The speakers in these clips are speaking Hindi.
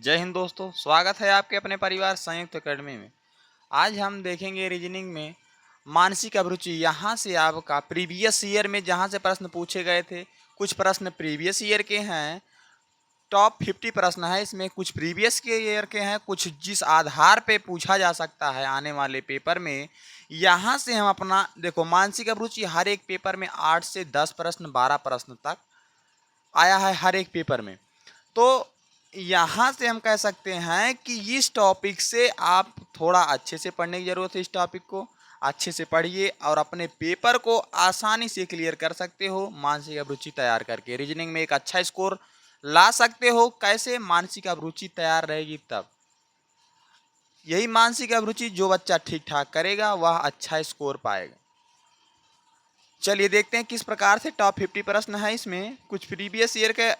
जय हिंद दोस्तों, स्वागत है आपके अपने परिवार संयुक्त एकेडमी में। आज हम देखेंगे रीजनिंग में मानसिक अभिरुचि। यहाँ से आपका प्रीवियस ईयर में जहाँ से प्रश्न पूछे गए थे, कुछ प्रश्न प्रीवियस ईयर के हैं। टॉप 50 प्रश्न है इसमें, कुछ प्रीवियस के ईयर के हैं, कुछ जिस आधार पे पूछा जा सकता है आने वाले पेपर में। यहाँ से हम अपना देखो, मानसिक अभिरुचि हर एक पेपर में 8 से 10 प्रश्न 12 प्रश्न तक आया है हर एक पेपर में। तो यहाँ से हम कह सकते हैं कि इस टॉपिक से आप थोड़ा अच्छे से पढ़ने की ज़रूरत है। इस टॉपिक को अच्छे से पढ़िए और अपने पेपर को आसानी से क्लियर कर सकते हो मानसिक अभिरुचि तैयार करके। रीजनिंग में एक अच्छा स्कोर ला सकते हो। कैसे? मानसिक अभिरुचि तैयार रहेगी तब। यही मानसिक अभिरुचि जो बच्चा ठीक ठाक करेगा वह अच्छा स्कोर पाएगा। चलिए देखते हैं किस प्रकार से टॉप 50 प्रश्न है। इसमें कुछ प्रीवियस ईयर के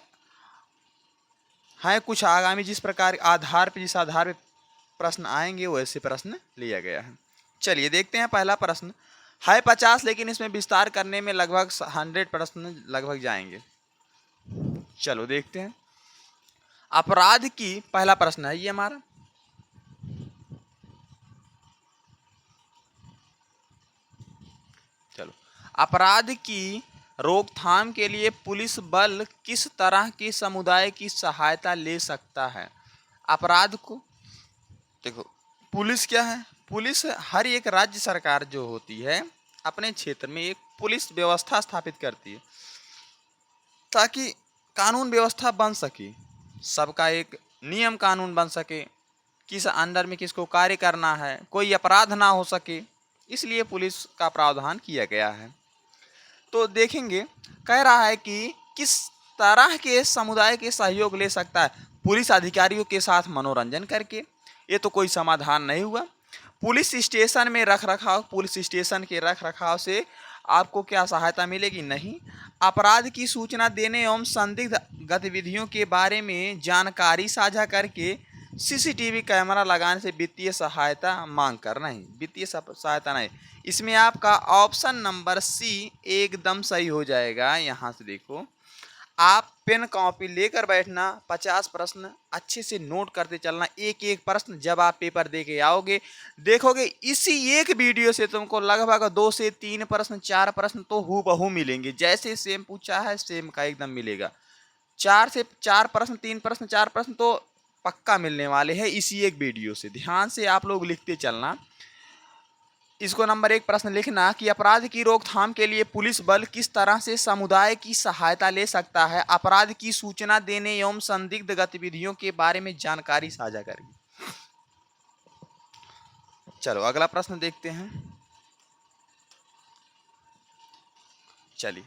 हैं, कुछ आगामी जिस आधार पे प्रश्न आएंगे वैसे प्रश्न लिया गया है। चलिए देखते हैं। पहला प्रश्न है 50, लेकिन इसमें विस्तार करने में लगभग 100 प्रश्न लगभग जाएंगे। चलो देखते हैं। अपराध की पहला प्रश्न है ये हमारा। चलो, अपराध की रोकथाम के लिए पुलिस बल किस तरह के समुदाय की सहायता ले सकता है? अपराध को देखो, पुलिस क्या है? पुलिस हर एक राज्य सरकार जो होती है अपने क्षेत्र में एक पुलिस व्यवस्था स्थापित करती है ताकि कानून व्यवस्था बन सके, सबका एक नियम कानून बन सके, किस अंडर में किसको कार्य करना है, कोई अपराध ना हो सके, इसलिए पुलिस का प्रावधान किया गया है। तो देखेंगे, कह रहा है कि किस तरह के समुदाय के सहयोग ले सकता है। पुलिस अधिकारियों के साथ मनोरंजन करके, ये तो कोई समाधान नहीं हुआ। पुलिस स्टेशन में रख रखाव, पुलिस स्टेशन के रख रखाव से आपको क्या सहायता मिलेगी? नहीं। अपराध की सूचना देने एवं संदिग्ध गतिविधियों के बारे में जानकारी साझा करके सीसीटीवी कैमरा लगाने से वित्तीय सहायता मांग कर नहीं, वित्तीय सहायता नहीं। इसमें आपका ऑप्शन नंबर सी एकदम सही हो जाएगा। यहाँ से देखो, आप पेन कॉपी लेकर बैठना, 50 प्रश्न अच्छे से नोट करते चलना। एक एक प्रश्न जब आप पेपर दे के आओगे, देखोगे इसी एक वीडियो से तुमको लगभग 2 से 3 प्रश्न 4 प्रश्न तो हूबहू मिलेंगे। जैसे सेम पूछा है सेम का एकदम मिलेगा। 4 से 4 प्रश्न 3 प्रश्न 4 प्रश्न तो पक्का मिलने वाले हैं इसी एक वीडियो से। ध्यान से आप लोग लिखते चलना। इसको नंबर 1 प्रश्न लिखना कि अपराध की रोकथाम के लिए पुलिस बल किस तरह से समुदाय की सहायता ले सकता है? अपराध की सूचना देने एवं संदिग्ध गतिविधियों के बारे में जानकारी साझा करेगी। चलो अगला प्रश्न देखते हैं। चलिए,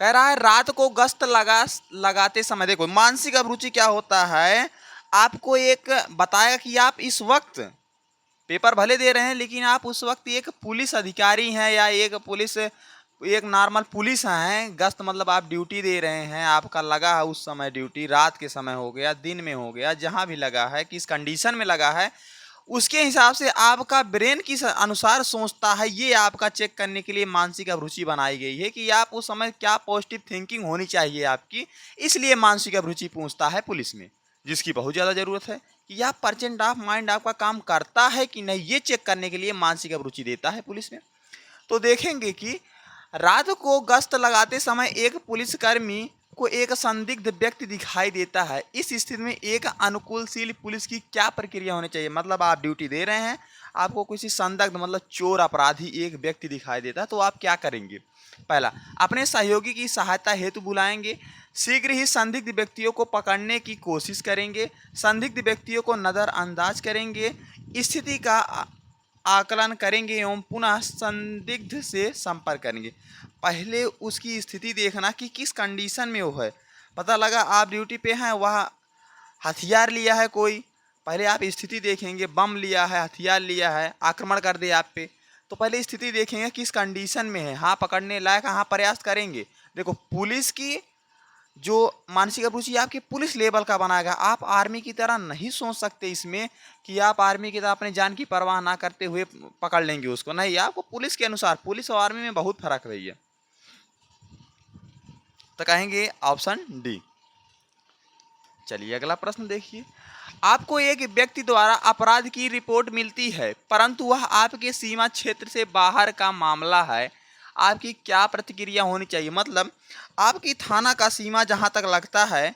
कह रहा है रात को गश्त लगाते समय, देखो मानसिक अभिरुचि क्या होता है, आपको एक बताएगा कि आप इस वक्त पेपर भले दे रहे हैं लेकिन आप उस वक्त एक पुलिस अधिकारी हैं या एक नॉर्मल पुलिस हैं। गश्त मतलब आप ड्यूटी दे रहे हैं, आपका लगा है उस समय ड्यूटी, रात के समय हो गया, दिन में हो गया, जहां भी लगा है, किस कंडीशन में लगा है, उसके हिसाब से आपका ब्रेन किस अनुसार सोचता है, ये आपका चेक करने के लिए मानसिक अभिरुचि बनाई गई है कि आप उस समय क्या पॉजिटिव थिंकिंग होनी चाहिए आपकी। इसलिए मानसिक अभिरुचि पूछता है पुलिस में, जिसकी बहुत ज़्यादा ज़रूरत है कि आप परसेंट ऑफ माइंड आपका काम करता है कि नहीं, ये चेक करने के लिए मानसिक अभिरुचि देता है पुलिस में। तो देखेंगे कि रात को गश्त लगाते समय एक पुलिसकर्मी को एक संदिग्ध व्यक्ति दिखाई देता है। इस स्थिति में एक अनुकूलशील पुलिस की क्या प्रक्रिया होनी चाहिए? मतलब आप ड्यूटी दे रहे हैं, आपको किसी संदिग्ध मतलब चोर अपराधी एक व्यक्ति दिखाई देता है, तो आप क्या करेंगे? पहला, अपने सहयोगी की सहायता हेतु बुलाएंगे। शीघ्र ही संदिग्ध व्यक्तियों को पकड़ने की कोशिश करेंगे। संदिग्ध व्यक्तियों को नज़रअंदाज करेंगे। स्थिति का आकलन करेंगे एवं पुनः संदिग्ध से संपर्क करेंगे। पहले उसकी स्थिति देखना कि किस कंडीशन में वो है। पता लगा आप ड्यूटी पे हैं, वह हथियार लिया है कोई, पहले आप स्थिति देखेंगे। बम लिया है, हथियार लिया है, आक्रमण कर दे आप पे, तो पहले स्थिति देखेंगे किस कंडीशन में है। हाँ पकड़ने लायक, हाँ प्रयास करेंगे। देखो, पुलिस की जो मानसिक अभिरुचि आपके पुलिस लेवल का बनाएगा। आप आर्मी की तरह नहीं सोच सकते इसमें कि आप आर्मी की तरह अपने जान की परवाह ना करते हुए पकड़ लेंगे उसको, नहीं। आपको पुलिस के अनुसार, पुलिस और आर्मी में बहुत फर्क है भैया। तो कहेंगे ऑप्शन डी। चलिए अगला प्रश्न देखिए। आपको एक व्यक्ति द्वारा अपराध की रिपोर्ट मिलती है परंतु वह आपके सीमा क्षेत्र से बाहर का मामला है, आपकी क्या प्रतिक्रिया होनी चाहिए? मतलब आपकी थाना का सीमा जहां तक लगता है,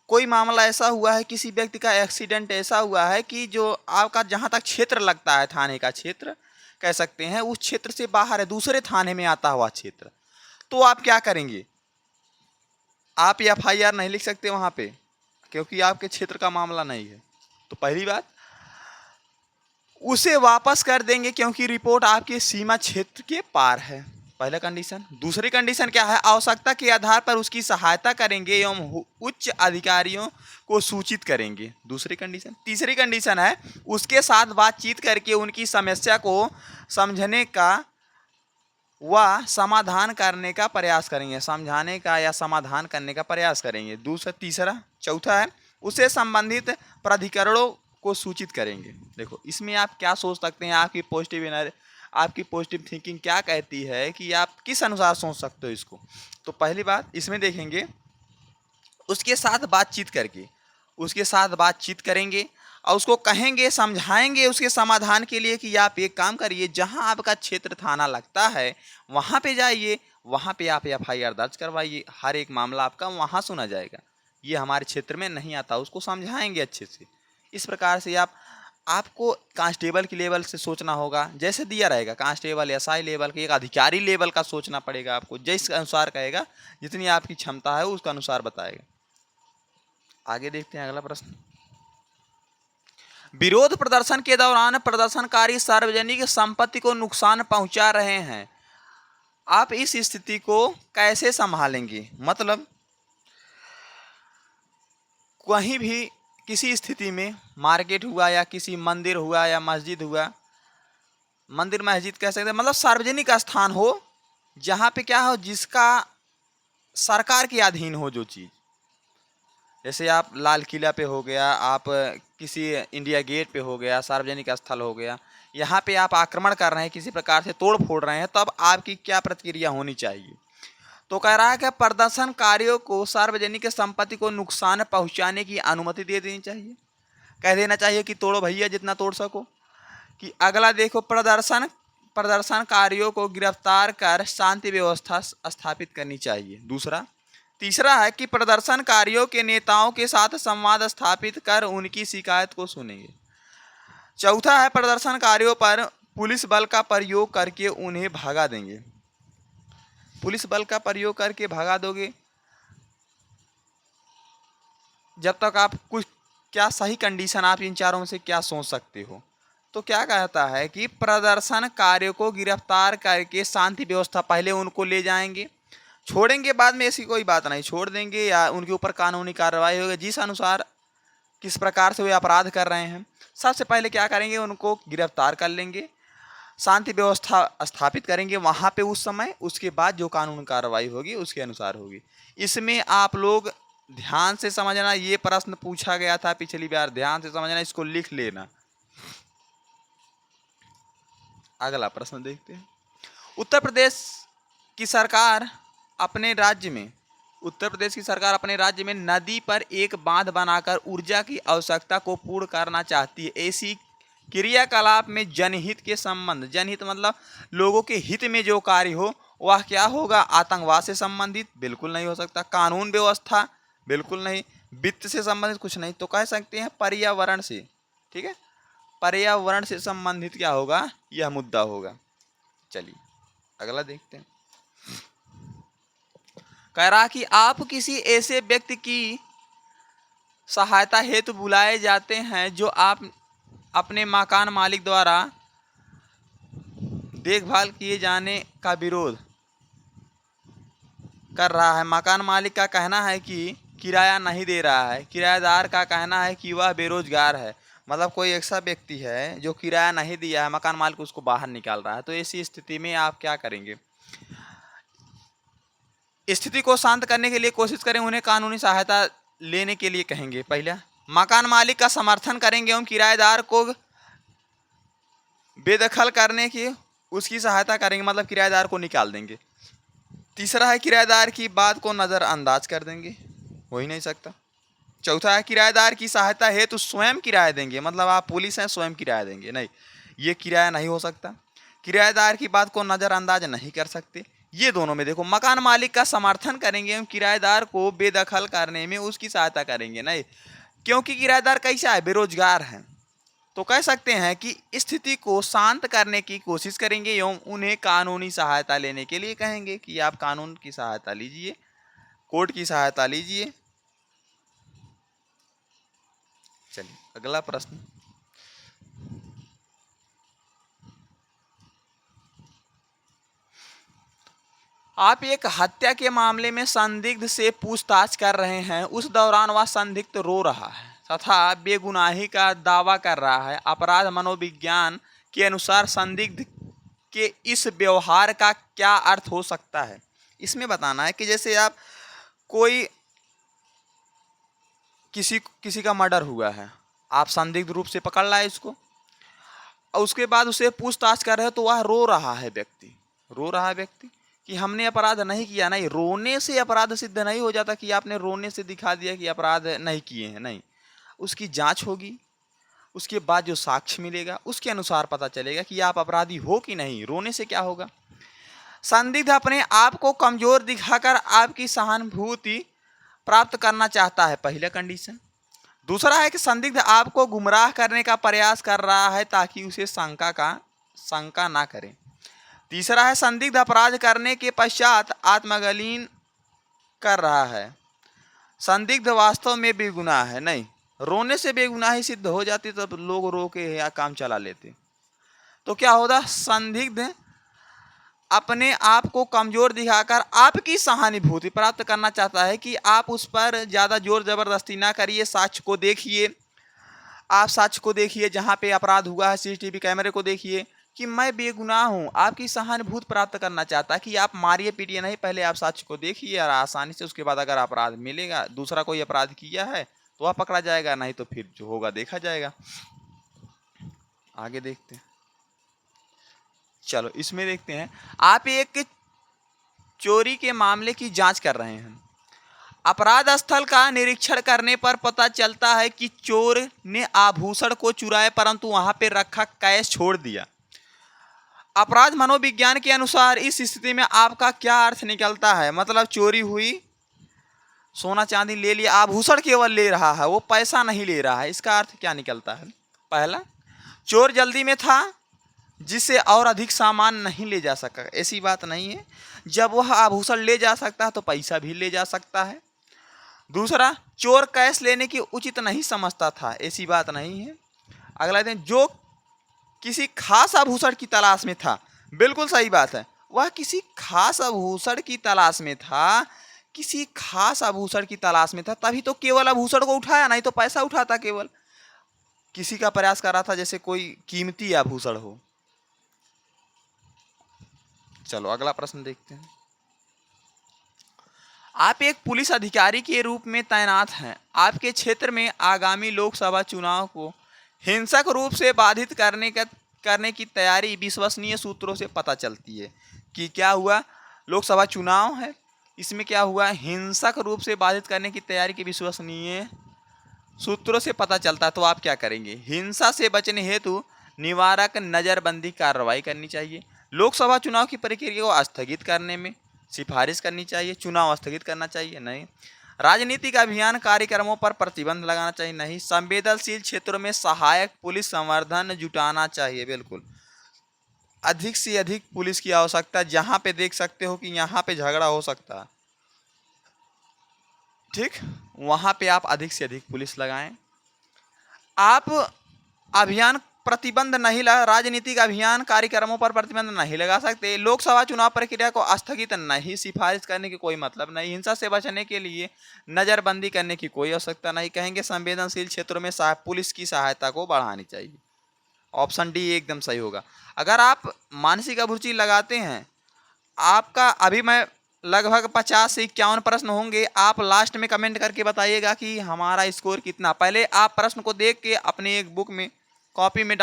कोई मामला ऐसा हुआ है, किसी व्यक्ति का एक्सीडेंट ऐसा हुआ है कि जो आपका जहां तक क्षेत्र लगता है, थाने का क्षेत्र कह सकते हैं, उस क्षेत्र से बाहर है, दूसरे थाने में आता हुआ क्षेत्र, तो आप क्या करेंगे? आप एफआईआर नहीं लिख सकते वहां पे, क्योंकि आपके क्षेत्र का मामला नहीं है। तो पहली बात, उसे वापस कर देंगे क्योंकि रिपोर्ट आपके सीमा क्षेत्र के पार है, पहला कंडीशन। दूसरी कंडीशन क्या है? आवश्यकता के आधार पर उसकी सहायता करेंगे एवं उच्च अधिकारियों को सूचित करेंगे, दूसरी कंडीशन। तीसरी कंडीशन है, उसके साथ बातचीत करके उनकी समस्या को समझने का व समाधान करने का प्रयास करेंगे, समझाने का या समाधान करने का प्रयास करेंगे। तीसरा चौथा है, उसे संबंधित प्राधिकरणों को सूचित करेंगे। देखो इसमें आप क्या सोच सकते हैं, आपकी पॉजिटिव थिंकिंग क्या कहती है कि आप किस अनुसार सोच सकते हो इसको? तो पहली बात इसमें देखेंगे, उसके साथ बातचीत करेंगे और उसको कहेंगे, समझाएंगे उसके समाधान के लिए कि आप एक काम करिए, जहां आपका क्षेत्र थाना लगता है वहां पे जाइए, वहां पे आप एफआईआर दर्ज करवाइए, हर एक मामला आपका वहां सुना जाएगा, ये हमारे क्षेत्र में नहीं आता, उसको समझाएंगे अच्छे से। इस प्रकार से आपको कांस्टेबल की लेवल से सोचना होगा, जैसे दिया रहेगा कांस्टेबल एसआई लेवल के, एक अधिकारी लेवल का सोचना पड़ेगा आपको, जिस अनुसार कहेगा, जितनी आपकी क्षमता है उसके अनुसार बताएगा। आगे देखते हैं अगला प्रश्न। विरोध प्रदर्शन के दौरान प्रदर्शनकारी सार्वजनिक संपत्ति को नुकसान पहुंचा रहे हैं, आप इस स्थिति को कैसे संभालेंगे? मतलब कहीं भी किसी स्थिति में मार्केट हुआ या किसी मंदिर हुआ या मस्जिद हुआ, मंदिर मस्जिद कह सकते हैं, मतलब सार्वजनिक स्थान हो जहाँ पे क्या हो, जिसका सरकार के अधीन हो जो चीज़, जैसे आप लाल किला पे हो गया, आप किसी इंडिया गेट पे हो गया, सार्वजनिक स्थल हो गया, यहाँ पे आप आक्रमण कर रहे हैं, किसी प्रकार से तोड़ फोड़ रहे हैं, तब आपकी क्या प्रतिक्रिया होनी चाहिए? तो कह रहा है कि प्रदर्शनकारियों को सार्वजनिक संपत्ति को नुकसान पहुंचाने की अनुमति दे देनी चाहिए, कह देना चाहिए कि तोड़ो भैया जितना तोड़ सको। कि अगला देखो, प्रदर्शनकारियों को गिरफ्तार कर शांति व्यवस्था स्थापित करनी चाहिए, दूसरा। तीसरा है कि प्रदर्शनकारियों के नेताओं के साथ संवाद स्थापित कर उनकी शिकायत को सुनेंगे। चौथा है, प्रदर्शनकारियों पर पुलिस बल का प्रयोग करके उन्हें भगा देंगे। पुलिस बल का प्रयोग करके भगा दोगे, जब तक आप कुछ क्या सही कंडीशन आप इन चारों में से क्या सोच सकते हो? तो क्या कहता है कि प्रदर्शनकारियों को गिरफ्तार करके शांति व्यवस्था, पहले उनको ले जाएंगे, छोड़ेंगे बाद में, ऐसी कोई बात नहीं, छोड़ देंगे या उनके ऊपर कानूनी कार्रवाई होगी जिस अनुसार किस प्रकार से वे अपराध कर रहे हैं। सबसे पहले क्या करेंगे, उनको गिरफ्तार कर लेंगे, शांति व्यवस्था स्थापित करेंगे वहाँ पे उस समय, उसके बाद जो कानूनी कार्रवाई होगी उसके अनुसार होगी। इसमें आप लोग ध्यान से समझना, ये प्रश्न पूछा गया था पिछली बार, ध्यान से समझना, इसको लिख लेना। अगला प्रश्न देखते हैं। उत्तर प्रदेश की सरकार अपने राज्य में नदी पर एक बांध बनाकर ऊर्जा की आवश्यकता को पूर्ण करना चाहती है। ऐसी क्रियाकलाप में जनहित के संबंध, जनहित मतलब लोगों के हित में जो कार्य हो वह क्या होगा? आतंकवाद से संबंधित बिल्कुल नहीं हो सकता, कानून व्यवस्था बिल्कुल नहीं, वित्त से संबंधित कुछ नहीं, तो कह सकते हैं पर्यावरण से। ठीक है, पर्यावरण से संबंधित क्या होगा? यह मुद्दा होगा। चलिए अगला देखते हैं। कह रहा कि आप किसी ऐसे व्यक्ति की सहायता हेतु बुलाए जाते हैं जो आप अपने मकान मालिक द्वारा देखभाल किए जाने का विरोध कर रहा है। मकान मालिक का कहना है कि किराया नहीं दे रहा है, किराएदार का कहना है कि वह बेरोजगार है, मतलब कोई ऐसा व्यक्ति है जो किराया नहीं दिया है, मकान मालिक उसको बाहर निकाल रहा है। तो ऐसी स्थिति में आप क्या करेंगे? स्थिति को शांत करने के लिए कोशिश करें, उन्हें कानूनी सहायता लेने के लिए कहेंगे। पहला, मकान मालिक का समर्थन करेंगे एवं किराएदार को बेदखल करने की उसकी सहायता करेंगे, मतलब किराएदार को निकाल देंगे। तीसरा है, किराएदार की बात को नज़रअंदाज कर देंगे, हो ही नहीं सकता। चौथा है किराएदार की सहायता हेतु स्वयं किराया देंगे, मतलब आप पुलिस हैं स्वयं किराया देंगे, नहीं, ये किराया नहीं हो सकता। किराएदार की बात को नज़रअंदाज नहीं कर सकते। ये दोनों में देखो, मकान मालिक का समर्थन करेंगे एवं किराएदार को बेदखल करने में उसकी सहायता करेंगे नहीं, क्योंकि किराएदार कैसा है, बेरोजगार है। तो कह सकते हैं कि स्थिति को शांत करने की कोशिश करेंगे एवं उन्हें कानूनी सहायता लेने के लिए कहेंगे कि आप कानून की सहायता लीजिए, कोर्ट की सहायता लीजिए। चलिए अगला प्रश्न, आप एक हत्या के मामले में संदिग्ध से पूछताछ कर रहे हैं। उस दौरान वह संदिग्ध रो रहा है तथा बेगुनाही का दावा कर रहा है। अपराध मनोविज्ञान के अनुसार संदिग्ध के इस व्यवहार का क्या अर्थ हो सकता है? इसमें बताना है कि जैसे आप कोई किसी का मर्डर हुआ है, आप संदिग्ध रूप से पकड़ लाए इसको और उसके बाद उसे पूछताछ कर रहे हो, तो वह रो रहा है व्यक्ति कि हमने अपराध नहीं किया। नहीं, रोने से अपराध सिद्ध नहीं हो जाता कि आपने रोने से दिखा दिया कि अपराध नहीं किए हैं, नहीं, उसकी जांच होगी, उसके बाद जो साक्ष्य मिलेगा उसके अनुसार पता चलेगा कि आप अपराधी हो कि नहीं। रोने से क्या होगा? संदिग्ध अपने आप को कमजोर दिखाकर आपकी सहानुभूति प्राप्त करना चाहता है, पहला कंडीशन। दूसरा है कि संदिग्ध आपको गुमराह करने का प्रयास कर रहा है ताकि उसे शंका ना करें। तीसरा है संदिग्ध अपराध करने के पश्चात आत्मग्लानि कर रहा है। संदिग्ध वास्तव में बेगुनाह है, नहीं, रोने से बेगुनाही सिद्ध हो जाती तो लोग रो के या काम चला लेते। तो क्या होता, संदिग्ध अपने आप को कमजोर दिखाकर आपकी सहानुभूति प्राप्त करना चाहता है कि आप उस पर ज़्यादा जोर जबरदस्ती ना करिए, साक्ष्य को देखिए, आप साक्ष्य को देखिए, जहाँ पे अपराध हुआ है सीसीटीवी कैमरे को देखिए कि मैं बेगुनाह हूँ। आपकी सहानुभूति प्राप्त करना चाहता है कि आप मारिए पीटिए नहीं, पहले आप साक्ष्य को देखिए और आसानी से उसके बाद अगर अपराध मिलेगा, दूसरा कोई अपराध किया है तो वह पकड़ा जाएगा, नहीं तो फिर जो होगा देखा जाएगा। आगे देखते हैं, चलो इसमें देखते हैं। आप एक चोरी के मामले की जांच कर रहे हैं। अपराध स्थल का निरीक्षण करने पर पता चलता है कि चोर ने आभूषण को चुराए परंतु वहां पे रखा कैश छोड़ दिया। अपराध मनोविज्ञान के अनुसार इस स्थिति में आपका क्या अर्थ निकलता है? मतलब चोरी हुई, सोना चांदी ले लिया, आभूषण केवल ले रहा है, वो पैसा नहीं ले रहा है। इसका अर्थ क्या निकलता है? पहला, चोर जल्दी में था जिससे और अधिक सामान नहीं ले जा सका, ऐसी बात नहीं है। जब वह आभूषण ले जा सकता है तो पैसा भी ले जा सकता है। दूसरा, चोर कैश लेने की उचित नहीं समझता था, ऐसी बात नहीं है। अगला दिन, जो किसी खास आभूषण की तलाश में था, बिल्कुल सही बात है, वह किसी खास आभूषण की तलाश में था, किसी खास आभूषण की तलाश में था, तभी तो केवल आभूषण को उठाया, नहीं तो पैसा उठाता। केवल किसी का प्रयास कर रहा था जैसे कोई कीमती आभूषण हो। चलो अगला प्रश्न देखते हैं। आप एक पुलिस अधिकारी के रूप में तैनात हैं। आपके क्षेत्र में आगामी लोकसभा चुनाव को हिंसक रूप से बाधित करने की तैयारी विश्वसनीय सूत्रों से पता चलती है कि क्या हुआ, लोकसभा चुनाव है, इसमें क्या हुआ, हिंसक रूप से बाधित करने की तैयारी की विश्वसनीय सूत्रों से पता चलता है। तो आप क्या करेंगे? हिंसा से बचने हेतु निवारक नज़रबंदी कार्रवाई करनी चाहिए। लोकसभा चुनाव की प्रक्रिया को स्थगित करने में सिफारिश करनी चाहिए। चुनाव स्थगित करना चाहिए, नहीं। राजनीतिक अभियान कार्यक्रमों पर प्रतिबंध लगाना चाहिए, नहीं। संवेदनशील क्षेत्रों में सहायक पुलिस संवर्धन जुटाना चाहिए, बिल्कुल। अधिक से अधिक पुलिस की आवश्यकता, जहां पे देख सकते हो कि यहाँ पे झगड़ा हो सकता है, ठीक, वहां पे आप अधिक से अधिक पुलिस लगाएं। आप अभियान प्रतिबंध नहीं राजनीतिक अभियान कार्यक्रमों पर प्रतिबंध नहीं लगा सकते। लोकसभा चुनाव प्रक्रिया को स्थगित नहीं, सिफारिश करने की कोई मतलब नहीं। हिंसा से बचने के लिए नज़रबंदी करने की कोई आवश्यकता नहीं। कहेंगे संवेदनशील क्षेत्रों में पुलिस की सहायता को बढ़ानी चाहिए। ऑप्शन डी एकदम सही होगा। अगर आप मानसिक अभिरुचि लगाते हैं, आपका अभी मैं लगभग 50 से 51 प्रश्न होंगे। आप लास्ट में कमेंट करके बताइएगा कि हमारा स्कोर कितना। पहले आप प्रश्न को देख के अपने एक बुक में, कॉपी में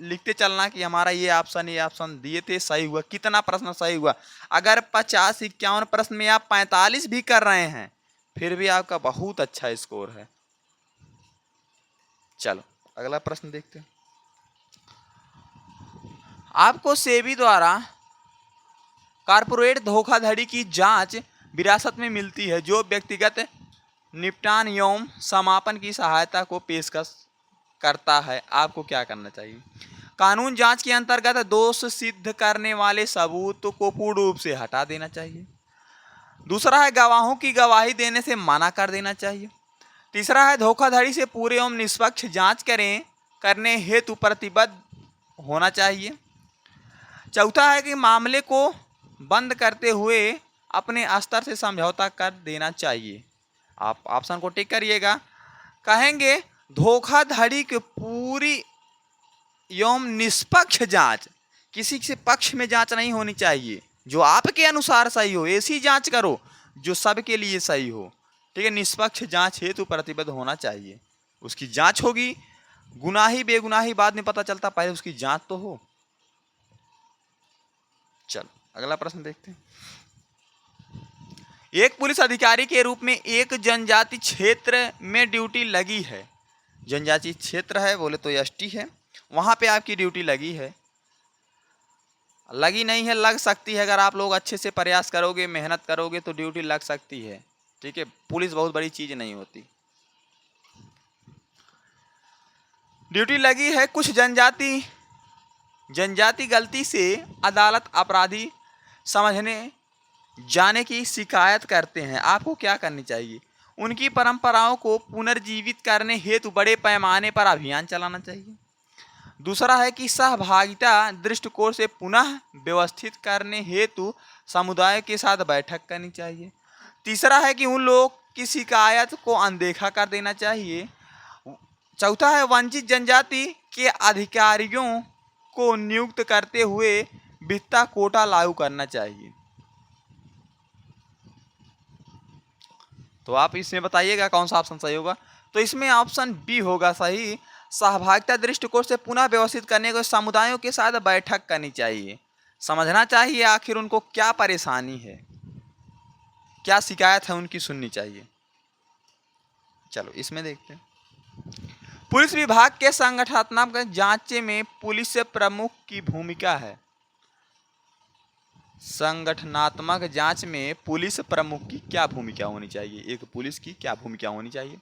लिखते चलना कि हमारा ये ऑप्शन दिए थे, सही हुआ, कितना प्रश्न सही हुआ। अगर 50-51 प्रश्न में आप 45 भी कर रहे हैं, फिर भी आपका बहुत अच्छा स्कोर है। चलो अगला प्रश्न देखते हैं। आपको सेबी द्वारा कारपोरेट धोखाधड़ी की जांच विरासत में मिलती है जो व्यक्तिगत निपटान एवं समापन की सहायता को पेशकश करता है। आपको क्या करना चाहिए? कानून जांच के अंतर्गत दोष सिद्ध करने वाले सबूत को पूर्ण रूप से हटा देना चाहिए। दूसरा है गवाहों की गवाही देने से मना कर देना चाहिए। तीसरा है धोखाधड़ी से पूरे एवं निष्पक्ष जांच करने हेतु प्रतिबद्ध होना चाहिए। चौथा है कि मामले को बंद करते हुए अपने स्तर से समझौता कर देना चाहिए। आप ऑप्शन को टिक करिएगा। कहेंगे धोखाधड़ी की पूरी एवं निष्पक्ष जांच, किसी के पक्ष में जांच नहीं होनी चाहिए, जो आपके अनुसार सही हो ऐसी जांच करो जो सबके लिए सही हो। ठीक है, निष्पक्ष जांच हेतु प्रतिबद्ध होना चाहिए। उसकी जांच होगी, गुनाही बेगुनाही बाद में पता चलता, पहले उसकी जांच तो हो। चलो अगला प्रश्न देखते हैं। एक पुलिस अधिकारी के रूप में एक जनजाति क्षेत्र में ड्यूटी लगी है। जनजाति क्षेत्र है बोले तो एसटी है, वहां पे आपकी ड्यूटी लगी है, लगी नहीं है, लग सकती है। अगर आप लोग अच्छे से प्रयास करोगे, मेहनत करोगे तो ड्यूटी लग सकती है। ठीक है, पुलिस बहुत बड़ी चीज नहीं होती। ड्यूटी लगी है, कुछ जनजाति गलती से अदालत अपराधी समझने जाने की शिकायत करते हैं। आपको क्या करनी चाहिए? उनकी परंपराओं को पुनर्जीवित करने हेतु बड़े पैमाने पर अभियान चलाना चाहिए। दूसरा है कि सहभागिता दृष्टिकोण से पुनः व्यवस्थित करने हेतु समुदाय के साथ बैठक करनी चाहिए। तीसरा है कि उन लोगों की शिकायत को अनदेखा कर देना चाहिए। चौथा है वंचित जनजाति के अधिकारियों को नियुक्त करते हुए वित्ता कोटा लागू करना चाहिए। तो आप इसमें बताइएगा कौन सा ऑप्शन सही होगा। तो इसमें ऑप्शन बी होगा सही। सहभागिता दृष्टिकोण से पुनः व्यवस्थित करने को समुदायों के साथ बैठक करनी चाहिए, समझना चाहिए आखिर उनको क्या परेशानी है, क्या शिकायत है उनकी सुननी चाहिए। चलो इसमें देखते हैं। पुलिस विभाग के संगठनात्मक जांच में पुलिस प्रमुख की भूमिका है। संगठनात्मक जांच में पुलिस प्रमुख की क्या भूमिका होनी चाहिए? एक पुलिस की क्या भूमिका होनी चाहिए?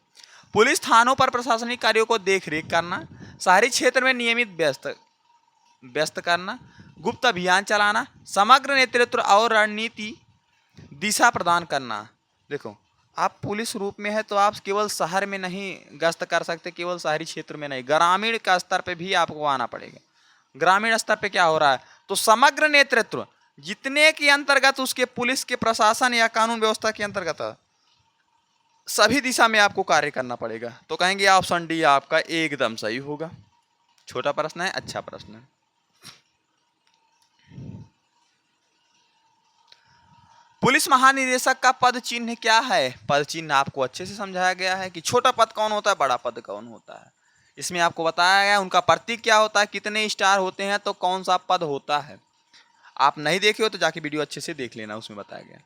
पुलिस थानों पर प्रशासनिक कार्यों को देखरेख करना, शहरी क्षेत्र में नियमित व्यस्त करना, गुप्त अभियान चलाना, समग्र नेतृत्व और रणनीति दिशा प्रदान करना। देखो, आप पुलिस रूप में है तो आप केवल शहर में नहीं गश्त कर सकते, केवल शहरी क्षेत्र में नहीं, ग्रामीण का स्तर पे भी आपको आना पड़ेगा। ग्रामीण स्तर पे क्या हो रहा है, तो समग्र नेतृत्व जितने के अंतर्गत उसके पुलिस के प्रशासन या कानून व्यवस्था के अंतर्गत सभी दिशा में आपको कार्य करना पड़ेगा। तो कहेंगे ऑप्शन डी आपका एकदम सही होगा। छोटा प्रश्न है, अच्छा प्रश्न है। पुलिस महानिदेशक का पद चिन्ह क्या है? पद चिन्ह आपको अच्छे से समझाया गया है कि छोटा पद कौन होता है, बड़ा पद कौन होता है। इसमें आपको बताया गया उनका प्रतीक क्या होता है, कितने स्टार होते हैं, तो कौन सा पद होता है। आप नहीं देखे हो तो जाके वीडियो अच्छे से देख लेना, उसमें बताया गया।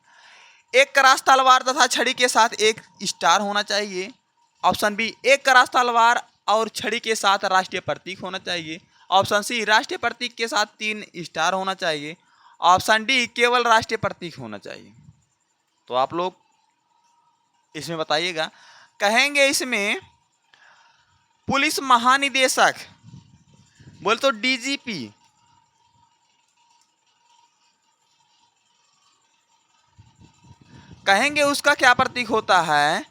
एक करास तलवार तथा छड़ी के साथ एक स्टार होना चाहिए। ऑप्शन बी एक करास तलवार और छड़ी के साथ राष्ट्रीय प्रतीक होना चाहिए। ऑप्शन सी राष्ट्रीय प्रतीक के साथ 3 स्टार होना चाहिए। ऑप्शन डी केवल राष्ट्रीय प्रतीक होना चाहिए। तो आप लोग इसमें बताइएगा। कहेंगे इसमें पुलिस महानिदेशक बोले तो डीजीपी, कहेंगे उसका क्या प्रतीक होता है?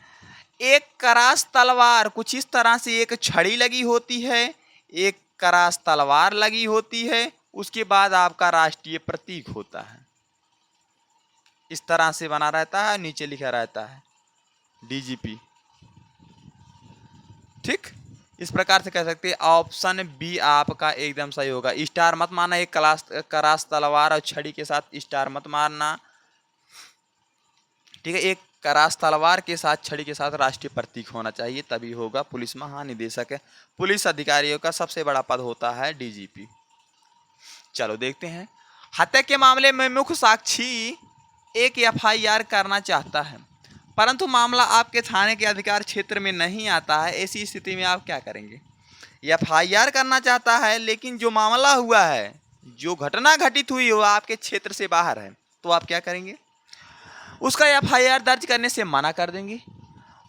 एक करास तलवार, कुछ इस तरह से एक छड़ी लगी होती है, एक करास तलवार लगी होती है, उसके बाद आपका राष्ट्रीय प्रतीक होता है। इस तरह से बना रहता है, नीचे लिखा रहता है डीजीपी। ठीक, इस प्रकार से कह सकते हैं। ऑप्शन बी आपका एकदम सही होगा। स्टार मत मारना, एक करास तलवार और छड़ी के साथ स्टार मत मारना। ठीक है, एक करास तलवार के साथ छड़ी के साथ राष्ट्रीय प्रतीक होना चाहिए, तभी होगा पुलिस महानिदेशक। पुलिस अधिकारियों का सबसे बड़ा पद होता है डीजीपी। चलो देखते हैं। हत्या के मामले में मुख्य साक्षी एक एफआईआर करना चाहता है, परंतु मामला आपके थाने के अधिकार क्षेत्र में नहीं आता है। ऐसी स्थिति में आप क्या करेंगे? एफआईआर करना चाहता है, लेकिन जो मामला हुआ है, जो घटना घटित हुई हो आपके क्षेत्र से बाहर है, तो आप क्या करेंगे? उसका एफआईआर दर्ज करने से मना कर देंगे।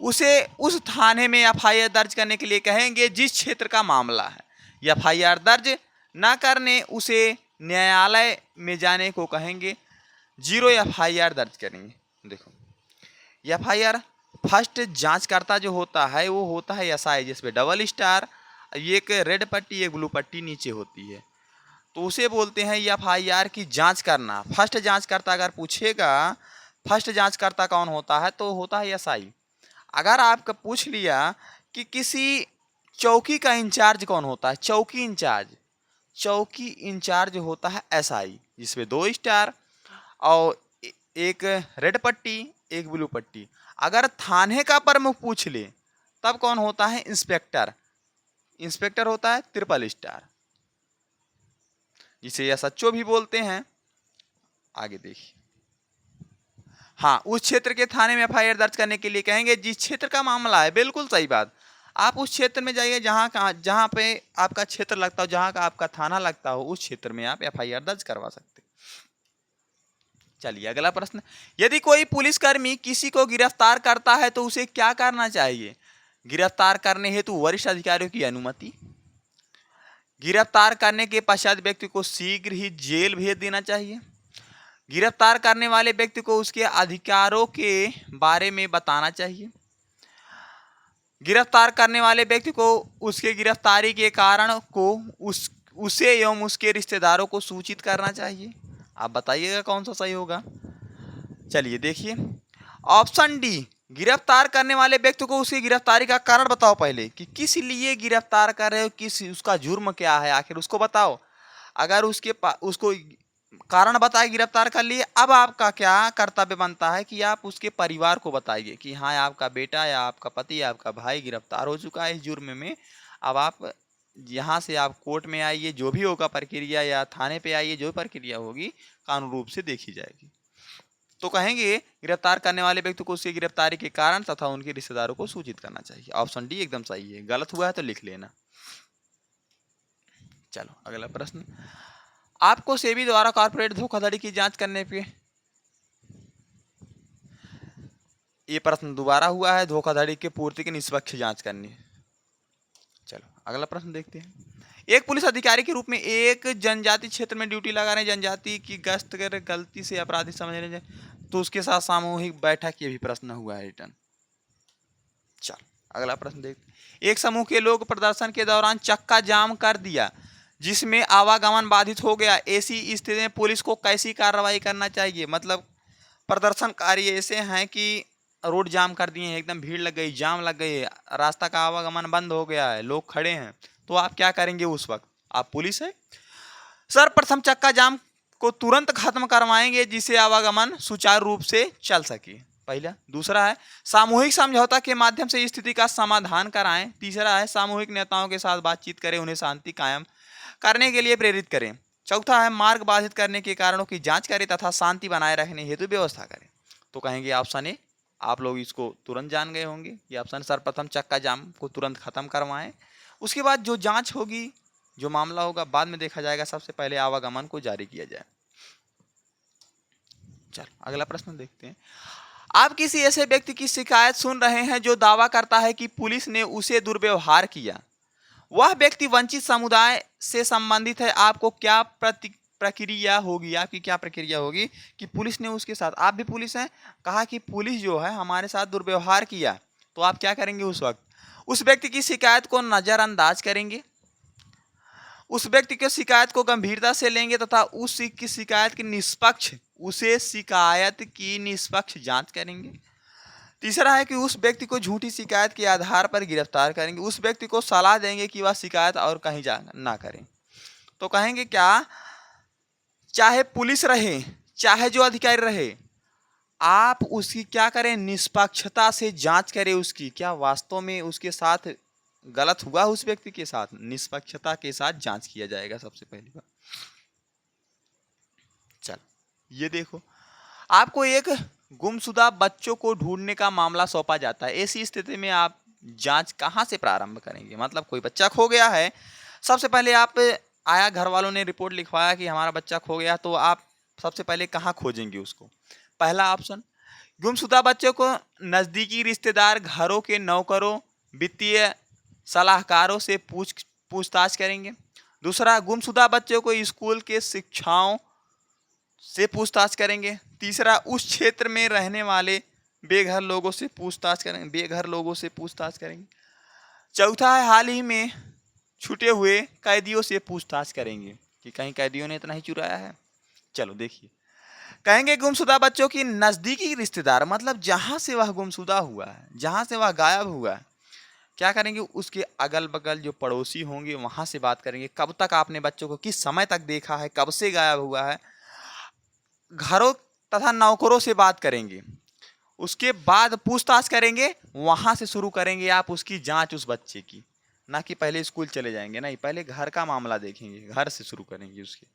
उसे उस थाने में एफआईआर दर्ज करने के लिए कहेंगे जिस क्षेत्र का मामला है। एफआईआर दर्ज ना करने उसे न्यायालय में जाने को कहेंगे, 0 एफआईआर दर्ज करेंगे। देखो, एफआईआर फर्स्ट जांचकर्ता जो होता है वो होता है एसआई, जिसपे डबल स्टार, एक रेड पट्टी एक ब्लू पट्टी नीचे होती है, तो उसे बोलते हैं एफआईआर की जांच करना। फर्स्ट जांचकर्ता अगर पूछेगा फर्स्ट जांचकर्ता कौन होता है, तो होता है एसआई। अगर आपका पूछ लिया कि किसी चौकी का इंचार्ज कौन होता है, चौकी इंचार्ज होता है एसआई, जिसमें 2 स्टार और एक रेड पट्टी एक ब्लू पट्टी। अगर थाने का प्रमुख पूछ ले तब कौन होता है? इंस्पेक्टर होता है 3 स्टार, जिसे एसएचओ भी बोलते हैं। आगे देखिए, हाँ, उस क्षेत्र के थाने में एफआईआर दर्ज करने के लिए कहेंगे जिस क्षेत्र का मामला है। बिल्कुल सही बात। आप उस क्षेत्र में जाइए जहाँ पे आपका क्षेत्र लगता हो, जहाँ का आपका थाना लगता हो, उस क्षेत्र में आप एफआईआर दर्ज करवा सकते। चलिए अगला प्रश्न, यदि कोई पुलिसकर्मी किसी को गिरफ्तार करता है तो उसे क्या करना चाहिए? गिरफ्तार करने हेतु वरिष्ठ अधिकारियों की अनुमति, गिरफ्तार करने के पश्चात व्यक्ति को शीघ्र ही जेल भेज देना चाहिए, गिरफ्तार करने वाले व्यक्ति को उसके अधिकारों के बारे में बताना चाहिए, गिरफ्तार करने वाले व्यक्ति को उसके गिरफ्तारी के कारण को उसे एवं उसके रिश्तेदारों को सूचित करना चाहिए। आप बताइएगा कौन सा सही होगा। चलिए देखिए, ऑप्शन डी, गिरफ्तार करने वाले व्यक्ति को उसकी गिरफ्तारी का कारण बताओ पहले, कि किस लिए गिरफ्तार कर रहे हो, किस उसका जुर्म क्या है, आखिर उसको बताओ। अगर उसको कारण बताए गिरफ्तार कर लिए, अब आपका क्या कर्तव्य बनता है कि आप उसके परिवार को बताइए कि हाँ, आपका बेटा या आपका पति या आपका भाई गिरफ्तार हो चुका है इस जुर्म में। अब आप यहाँ से आप कोर्ट में आइए, जो भी होगा प्रक्रिया, या थाने पे आइए, जो प्रक्रिया होगी कानून रूप से देखी जाएगी। तो कहेंगे गिरफ्तार करने वाले व्यक्ति को उसकी गिरफ्तारी के कारण तथा उनके रिश्तेदारों को सूचित करना चाहिए। ऑप्शन डी एकदम सही है। गलत हुआ है तो लिख लेना। चलो अगला प्रश्न, आपको सेबी द्वारा कॉर्पोरेट धोखाधड़ी की जांच करने पे, ये प्रश्न दोबारा हुआ है, धोखाधड़ी के पूर्ति की निष्पक्ष जांच करनी। चलो अगला प्रश्न देखते हैं, एक पुलिस अधिकारी के रूप में एक जनजाति क्षेत्र में ड्यूटी लगा रहे जनजाति की गश्त कर गलती से अपराधी समझ रहे, तो उसके साथ सामूहिक बैठक, ये भी प्रश्न हुआ है रिटर्न। चलो अगला प्रश्न देखते हैं, एक समूह के लोग प्रदर्शन के दौरान चक्का जाम कर दिया जिसमें आवागमन बाधित हो गया, ऐसी स्थिति में पुलिस को कैसी कार्रवाई करना चाहिए? मतलब प्रदर्शनकारी ऐसे हैं कि रोड जाम कर दिए हैं, एकदम भीड़ लग गई, जाम लग गई, रास्ता का आवागमन बंद हो गया है, लोग खड़े हैं, तो आप क्या करेंगे उस वक्त? आप पुलिस है, सर्वप्रथम चक्का जाम को तुरंत खत्म करवाएंगे जिससे आवागमन सुचारू रूप से चल सके, पहला। दूसरा है सामूहिक समझौता के माध्यम से स्थिति का समाधान कराएं। तीसरा है सामूहिक नेताओं के साथ बातचीत करें, उन्हें शांति कायम करने के लिए प्रेरित करें। चौथा है मार्ग बाधित करने के कारणों की जांच करें तथा शांति बनाए रखने हेतु व्यवस्था करें। तो कहेंगे ऑप्शन ए, आप लोग इसको तुरंत जान गए होंगे, ये ऑप्शन सर्वप्रथम चक्का जाम को तुरंत खत्म करवाएं, उसके बाद जो जांच होगी, जो मामला होगा बाद में देखा जाएगा, सबसे पहले आवागमन को जारी किया जाए। चलो अगला प्रश्न देखते हैं, आप किसी ऐसे व्यक्ति की शिकायत सुन रहे हैं जो दावा करता है कि पुलिस ने उसे दुर्व्यवहार किया, वह व्यक्ति वंचित समुदाय से संबंधित है, आपको क्या प्रक्रिया होगी? आपकी क्या प्रक्रिया होगी कि पुलिस ने उसके साथ, आप भी पुलिस हैं, कहा कि पुलिस जो है हमारे साथ दुर्व्यवहार किया, तो आप क्या करेंगे उस वक्त? उस व्यक्ति की शिकायत को नजरअंदाज करेंगे, उस व्यक्ति की शिकायत को गंभीरता से लेंगे तथा उसकी शिकायत की निष्पक्ष जांच करेंगे। तीसरा है कि उस व्यक्ति को झूठी शिकायत के आधार पर गिरफ्तार करेंगे, उस व्यक्ति को सलाह देंगे कि वह शिकायत और कहीं जा ना करें। तो कहेंगे क्या, चाहे पुलिस रहे चाहे जो अधिकारी रहे, आप उसकी क्या करें, निष्पक्षता से जांच करें उसकी, क्या वास्तव में उसके साथ गलत हुआ, उस व्यक्ति के साथ निष्पक्षता के साथ जांच किया जाएगा सबसे पहली बार। चल ये देखो, आपको एक गुमशुदा बच्चों को ढूंढने का मामला सौंपा जाता है, ऐसी स्थिति में आप जांच कहाँ से प्रारंभ करेंगे? मतलब कोई बच्चा खो गया है, सबसे पहले आप आया, घर वालों ने रिपोर्ट लिखवाया कि हमारा बच्चा खो गया, तो आप सबसे पहले कहाँ खोजेंगे उसको? पहला ऑप्शन, गुमशुदा बच्चों को नज़दीकी रिश्तेदार, घरों के नौकरों, वित्तीय सलाहकारों से पूछताछ करेंगे। दूसरा, गुमशुदा बच्चों को स्कूल के शिक्षाओं से पूछताछ करेंगे। तीसरा, उस क्षेत्र में रहने वाले बेघर लोगों से पूछताछ करेंगे। चौथा है, हाल ही में छूटे हुए कैदियों से पूछताछ करेंगे कि कहीं कैदियों ने इतना ही चुराया है। चलो देखिए, कहेंगे गुमशुदा बच्चों की नज़दीकी रिश्तेदार, मतलब जहाँ से वह गुमशुदा हुआ है, जहाँ से वह गायब हुआ है, क्या करेंगे, उसके अगल बगल जो पड़ोसी होंगे वहाँ से बात करेंगे। कब तक आपने बच्चों को, किस समय तक देखा है, कब से गायब हुआ है। घरों तथा नौकरों से बात करेंगे। उसके बाद पूछताछ करेंगे, वहाँ से शुरू करेंगे आप उसकी जांच उस बच्चे की, ना कि पहले स्कूल चले जाएंगे, नहीं, पहले घर का मामला देखेंगे, घर से शुरू करेंगे उसके।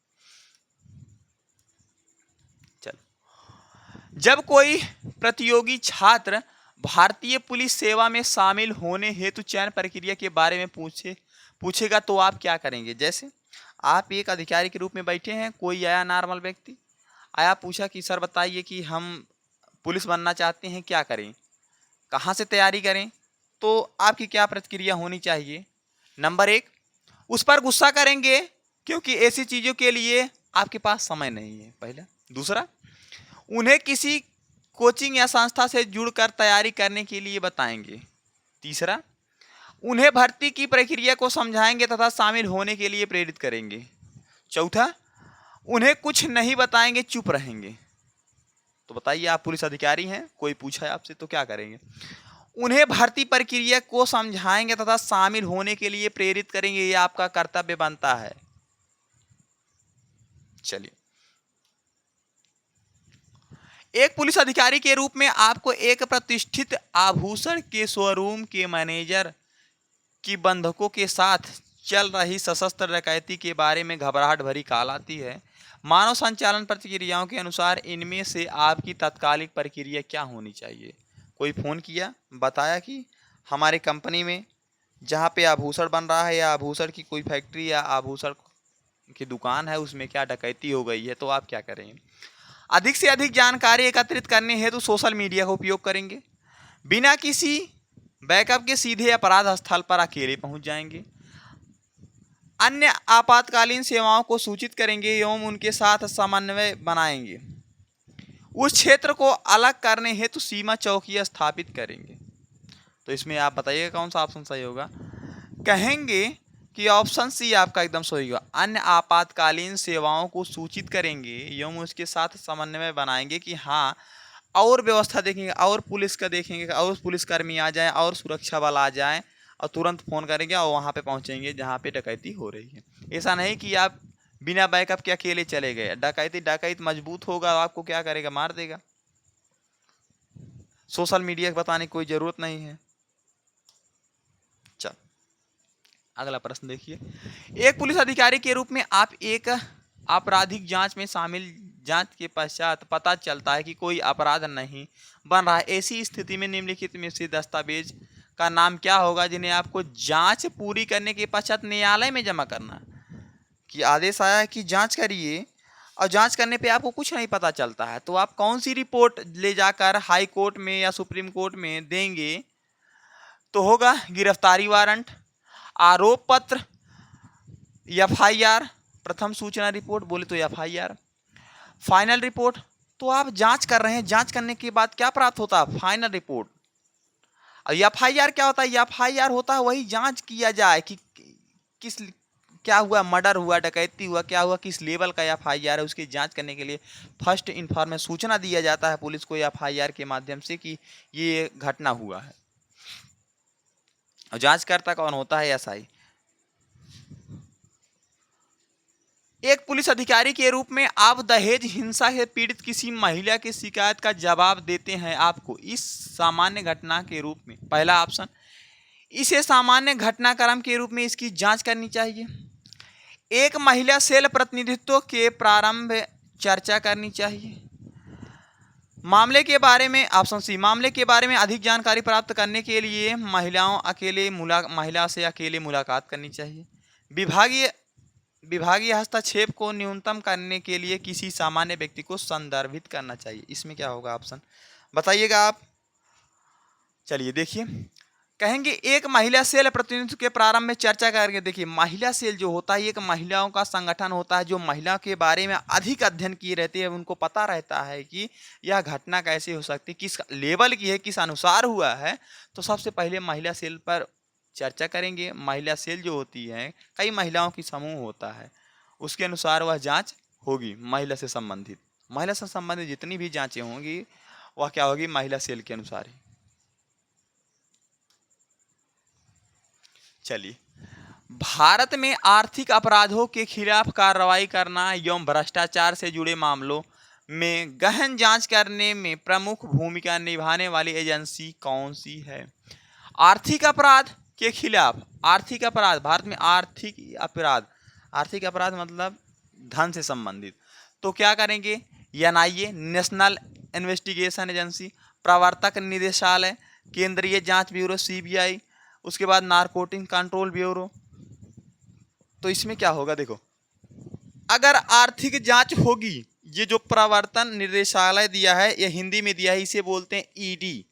चलो, जब कोई प्रतियोगी छात्र भारतीय पुलिस सेवा में शामिल होने हेतु चयन प्रक्रिया के बारे में पूछेगा तो आप क्या करेंगे? जैसे आप एक अधिकारी के रूप में बैठे हैं, कोई आया, नॉर्मल व्यक्ति आया, पूछा कि सर बताइए कि हम पुलिस बनना चाहते हैं, क्या करें, कहाँ से तैयारी करें? तो आपकी क्या प्रतिक्रिया होनी चाहिए? नंबर एक, उस पर गुस्सा करेंगे क्योंकि ऐसी चीज़ों के लिए आपके पास समय नहीं है, पहला। दूसरा, उन्हें किसी कोचिंग या संस्था से जुड़कर तैयारी करने के लिए बताएंगे। तीसरा, उन्हें भर्ती की प्रक्रिया को समझाएंगे तथा शामिल होने के लिए प्रेरित करेंगे। चौथा, उन्हें कुछ नहीं बताएंगे, चुप रहेंगे। तो बताइए, आप पुलिस अधिकारी हैं, कोई पूछा है आपसे तो क्या करेंगे? उन्हें भर्ती प्रक्रिया को समझाएंगे तथा शामिल होने के लिए प्रेरित करेंगे, ये आपका कर्तव्य बनता है। चलिए, एक पुलिस अधिकारी के रूप में आपको एक प्रतिष्ठित आभूषण के शोरूम के मैनेजर की बंधकों के साथ चल रही सशस्त्र डकैती के बारे में घबराहट भरी कॉल आती है। मानव संचालन प्रक्रियाओं के अनुसार इनमें से आपकी तात्कालिक प्रक्रिया क्या होनी चाहिए? कोई फ़ोन किया, बताया कि हमारे कंपनी में जहाँ पे आभूषण बन रहा है, या आभूषण की कोई फैक्ट्री या आभूषण की दुकान है, उसमें क्या डकैती हो गई है, तो आप क्या करेंगे? अधिक से अधिक जानकारी एकत्रित करने हेतु सोशल मीडिया का उपयोग करेंगे। बिना किसी बैकअप के सीधे अपराध स्थल पर अकेले पहुंच जाएंगे। अन्य आपातकालीन सेवाओं को सूचित करेंगे एवं उनके साथ समन्वय बनाएंगे। उस क्षेत्र को अलग करने हेतु सीमा चौकियां स्थापित करेंगे। तो इसमें आप बताइएगा कौन सा ऑप्शन सही होगा? कहेंगे कि ऑप्शन सी आपका एकदम सही होगा। अन्य आपातकालीन सेवाओं को सूचित करेंगे एवं उसके साथ समन्वय बनाएंगे कि हाँ, और व्यवस्था देखेंगे, और पुलिस का देखेंगे, और पुलिसकर्मी आ जाएं, और सुरक्षा बल आ जाएं, और तुरंत फ़ोन करेंगे और वहाँ पे पहुँचेंगे जहाँ पे डकैती हो रही है। ऐसा नहीं कि आप बिना बैकअप के अकेले चले गए। डकैत मजबूत होगा, आपको क्या करेगा, मार देगा। सोशल मीडिया को बताने की कोई ज़रूरत नहीं है। चल, अगला प्रश्न देखिए। एक पुलिस अधिकारी के रूप में आप एक आपराधिक जांच में शामिल, जांच के पश्चात पता चलता है कि कोई अपराध नहीं बन रहा है। ऐसी स्थिति में निम्नलिखित में से दस्तावेज का नाम क्या होगा जिन्हें आपको जांच पूरी करने के पश्चात न्यायालय में जमा करना? कि आदेश आया है कि जांच करिए, और जांच करने पे आपको कुछ नहीं पता चलता है, तो आप कौन सी रिपोर्ट ले जाकर हाई कोर्ट में या सुप्रीम कोर्ट में देंगे? तो होगा गिरफ्तारी वारंट, आरोप पत्र, एफआईआर, प्रथम सूचना रिपोर्ट बोले तो एफआईआर, फाइनल रिपोर्ट। तो आप जांच कर रहे हैं, जांच करने के बाद क्या प्राप्त होता है? Final report. और एफआईआर क्या होता है? एफआईआर होता है वही जांच किया जाए कि किस, क्या हुआ, मर्डर हुआ, डकैती हुआ, क्या हुआ, किस लेवल का एफआईआर है, उसकी जांच करने के लिए फर्स्ट इन्फॉर्मेशन, सूचना दिया जाता है पुलिस को एफआईआर के माध्यम से कि ये घटना हुआ है। और जांचकर्ता कौन होता है? एसआई। एक पुलिस अधिकारी के रूप में आप दहेज हिंसा से पीड़ित किसी महिला की शिकायत का जवाब देते हैं। आपको इस सामान्य घटना के रूप में, पहला ऑप्शन, इसे सामान्य घटनाक्रम के रूप में इसकी जांच करनी चाहिए। एक महिला सेल प्रतिनिधित्व के प्रारंभ चर्चा करनी चाहिए। मामले के बारे में ऑप्शन सी, मामले के बारे में अधिक जानकारी प्राप्त करने के लिए महिला से अकेले मुलाकात करनी चाहिए। विभागीय विभागीय हस्तक्षेप को न्यूनतम करने के लिए किसी सामान्य व्यक्ति को संदर्भित करना चाहिए। इसमें क्या होगा ऑप्शन, बताइएगा आप। चलिए देखिए, कहेंगे एक महिला सेल प्रतिनिधित्व के प्रारंभ में चर्चा करेंगे। देखिए महिला सेल जो होता है एक महिलाओं का संगठन होता है जो महिला के बारे में अधिक अध्ययन किए रहते हैं, उनको पता रहता है कि यह घटना कैसे हो सकती है, किस लेवल की है, किस अनुसार हुआ है। तो सबसे पहले महिला सेल पर चर्चा करेंगे। महिला सेल जो होती है कई महिलाओं की समूह होता है, उसके अनुसार वह जांच होगी। महिला से संबंधित जितनी भी जांचें होंगी वह क्या होगी, महिला सेल के अनुसार ही। चलिए, भारत में आर्थिक अपराधों के खिलाफ कार्रवाई करना एवं भ्रष्टाचार से जुड़े मामलों में गहन जांच करने में प्रमुख भूमिका निभाने वाली एजेंसी कौन सी है? आर्थिक अपराध के खिलाफ, आर्थिक अपराध, भारत में आर्थिक अपराध मतलब धन से संबंधित, तो क्या करेंगे? एनआईए, नेशनल इन्वेस्टिगेशन एजेंसी, प्रवर्तक निदेशालय, केंद्रीय जांच ब्यूरो सीबीआई, उसके बाद नारकोटिक कंट्रोल ब्यूरो। तो इसमें क्या होगा, देखो अगर आर्थिक जांच होगी, ये जो प्रवर्तन निर्देशालय दिया है ये हिंदी में दिया है, इसे बोलते हैं ईडी।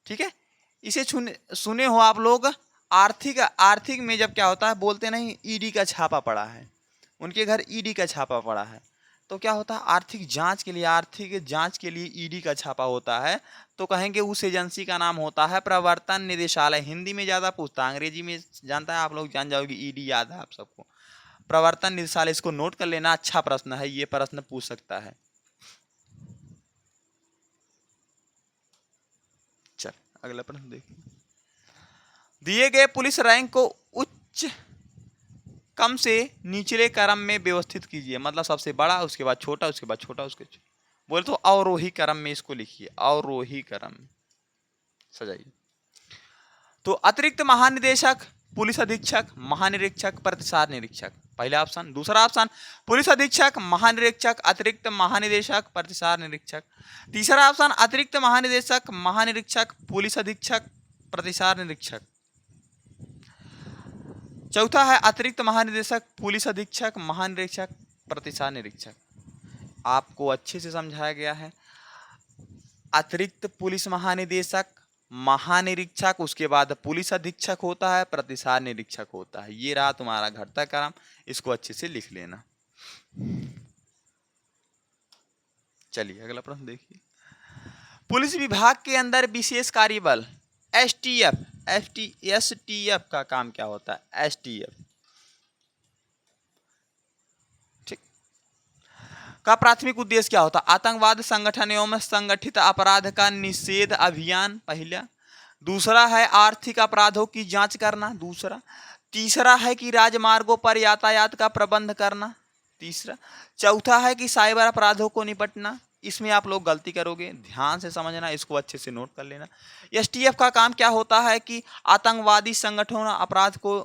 ठीक है, इसे सुने हो आप लोग। आर्थिक में जब क्या होता है बोलते नहीं ईडी का छापा पड़ा है, उनके घर ईडी का छापा पड़ा है। तो क्या होता है आर्थिक जांच के लिए ईडी का छापा होता है। तो कहेंगे उस एजेंसी का नाम होता है प्रवर्तन निदेशालय। हिंदी में ज़्यादा पूछता, अंग्रेजी में जानता है आप लोग जान जाओगे, ईडी याद है आप सबको, प्रवर्तन निदेशालय। इसको नोट कर लेना, अच्छा प्रश्न है, ये प्रश्न पूछ सकता है। चल अगला प्रश्न देखिए, दिए गए पुलिस रैंक को उच्च कम से निचले क्रम में व्यवस्थित कीजिए। मतलब सबसे बड़ा, उसके बाद छोटा, उसके बाद छोटा, उसके बोले तो अवरोही क्रम में इसको लिखिए, अवरोही क्रम सजाइए। तो अतिरिक्त महानिदेशक, पुलिस अधीक्षक, महानिरीक्षक, प्रतिसार निरीक्षक, पहला ऑप्शन। दूसरा ऑप्शन पुलिस अधीक्षक, महानिरीक्षक, अतिरिक्त महानिदेशक, प्रतिसार निरीक्षक। तीसरा ऑप्शन अतिरिक्त महानिदेशक, महानिरीक्षक, पुलिस अधीक्षक, प्रतिसार निरीक्षक। चौथा है अतिरिक्त महानिदेशक, पुलिस अधीक्षक, महानिरीक्षक, प्रतिसार निरीक्षक। आपको अच्छे से समझाया गया है। अतिरिक्त पुलिस महानिदेशक, महानिरीक्षक, उसके बाद पुलिस अधीक्षक होता है, प्रतिसार निरीक्षक होता है। ये रहा तुम्हारा घटनाक्रम, इसको अच्छे से लिख लेना। चलिए अगला प्रश्न देखिए, पुलिस विभाग के अंदर विशेष कार्यबल एसटीएफ का काम क्या होता है? एसटीएफ ठीक का प्राथमिक उद्देश्य क्या होता है? आतंकवाद संगठन एवं संगठित अपराध का निषेध अभियान, पहला। दूसरा है आर्थिक अपराधों की जांच करना, दूसरा। तीसरा है कि राजमार्गों पर यातायात का प्रबंध करना, तीसरा। चौथा है कि साइबर अपराधों को निपटना। इसमें आप लोग गलती करोगे, ध्यान से समझना, इसको अच्छे से नोट कर लेना। एसटीएफ का काम क्या होता है कि आतंकवादी संगठनों अपराध को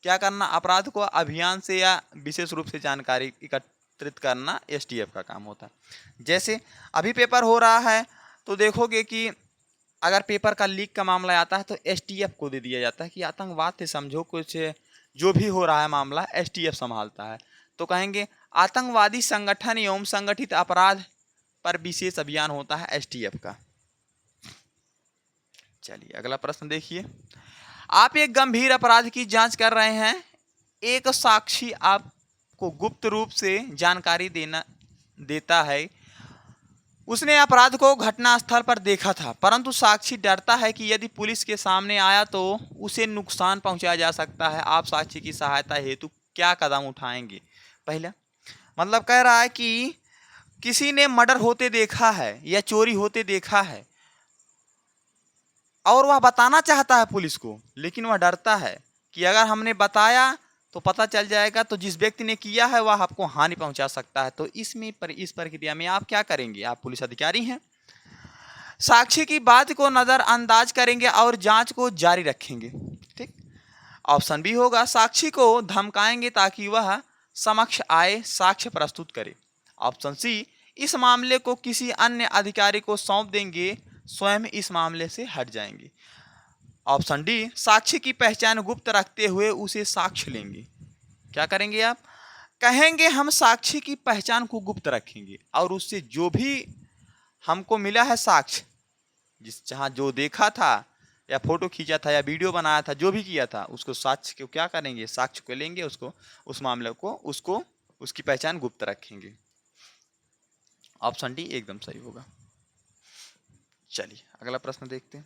क्या करना, अपराध को अभियान से या विशेष रूप से जानकारी एकत्रित करना एसटीएफ का काम होता है। जैसे अभी पेपर हो रहा है तो देखोगे कि अगर पेपर का लीक का मामला आता है तो एसटीएफ को दे दिया जाता है कि आतंकवाद से समझो, कुछ जो भी हो रहा है मामला एसटीएफ संभालता है। तो कहेंगे आतंकवादी संगठन एवं संगठित अपराध पर विशेष अभियान होता है एसटीएफ का। चलिए अगला प्रश्न देखिए, आप एक गंभीर अपराध की जांच कर रहे हैं, एक साक्षी आपको गुप्त रूप से जानकारी देता है, उसने अपराध को घटनास्थल पर देखा था, परंतु साक्षी डरता है कि यदि पुलिस के सामने आया तो उसे नुकसान पहुंचाया जा सकता है। आप साक्षी की सहायता हेतु क्या कदम उठाएंगे? पहला मतलब कह रहा है कि किसी ने मर्डर होते देखा है या चोरी होते देखा है और वह बताना चाहता है पुलिस को, लेकिन वह डरता है कि अगर हमने बताया तो पता चल जाएगा तो जिस व्यक्ति ने किया है वह आपको हानि पहुंचा सकता है। तो इस प्रक्रिया में आप क्या करेंगे? आप पुलिस अधिकारी हैं, साक्षी की बात को नजरअंदाज करेंगे और जांच को जारी रखेंगे। ठीक। ऑप्शन बी होगा साक्षी को धमकाएंगे ताकि वह समक्ष आए, साक्ष्य प्रस्तुत करे। ऑप्शन सी इस मामले को किसी अन्य अधिकारी को सौंप देंगे, स्वयं इस मामले से हट जाएंगे। ऑप्शन डी, साक्ष्य की पहचान गुप्त रखते हुए उसे साक्ष्य लेंगे। क्या करेंगे आप? कहेंगे हम साक्ष्य की पहचान को गुप्त रखेंगे और उससे जो भी हमको मिला है साक्ष्य, जिस जहाँ जो देखा था या फोटो खींचा था या वीडियो बनाया था, जो भी किया था, उसको साक्ष्य को क्या करेंगे? साक्ष्य को लेंगे, उसको उस मामले को उसको उसकी पहचान गुप्त रखेंगे। ऑप्शन डी एकदम सही होगा। चलिए अगला प्रश्न देखते हैं।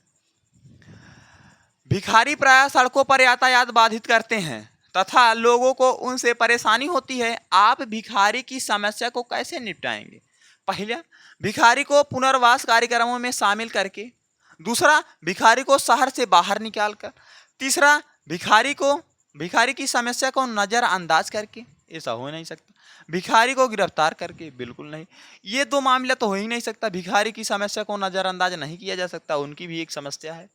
भिखारी प्रायः सड़कों पर यातायात बाधित करते हैं तथा लोगों को उनसे परेशानी होती है। आप भिखारी की समस्या को कैसे निपटाएंगे? पहला, भिखारी को पुनर्वास कार्यक्रमों में शामिल करके। दूसरा, भिखारी को शहर से बाहर निकालकर। तीसरा, भिखारी की समस्या को नजरअंदाज करके। ऐसा हो नहीं सकता। भिखारी को गिरफ्तार करके, बिल्कुल नहीं। ये दो मामला तो हो ही नहीं सकता। भिखारी की समस्या को नजरअंदाज नहीं किया जा सकता, उनकी भी एक समस्या है।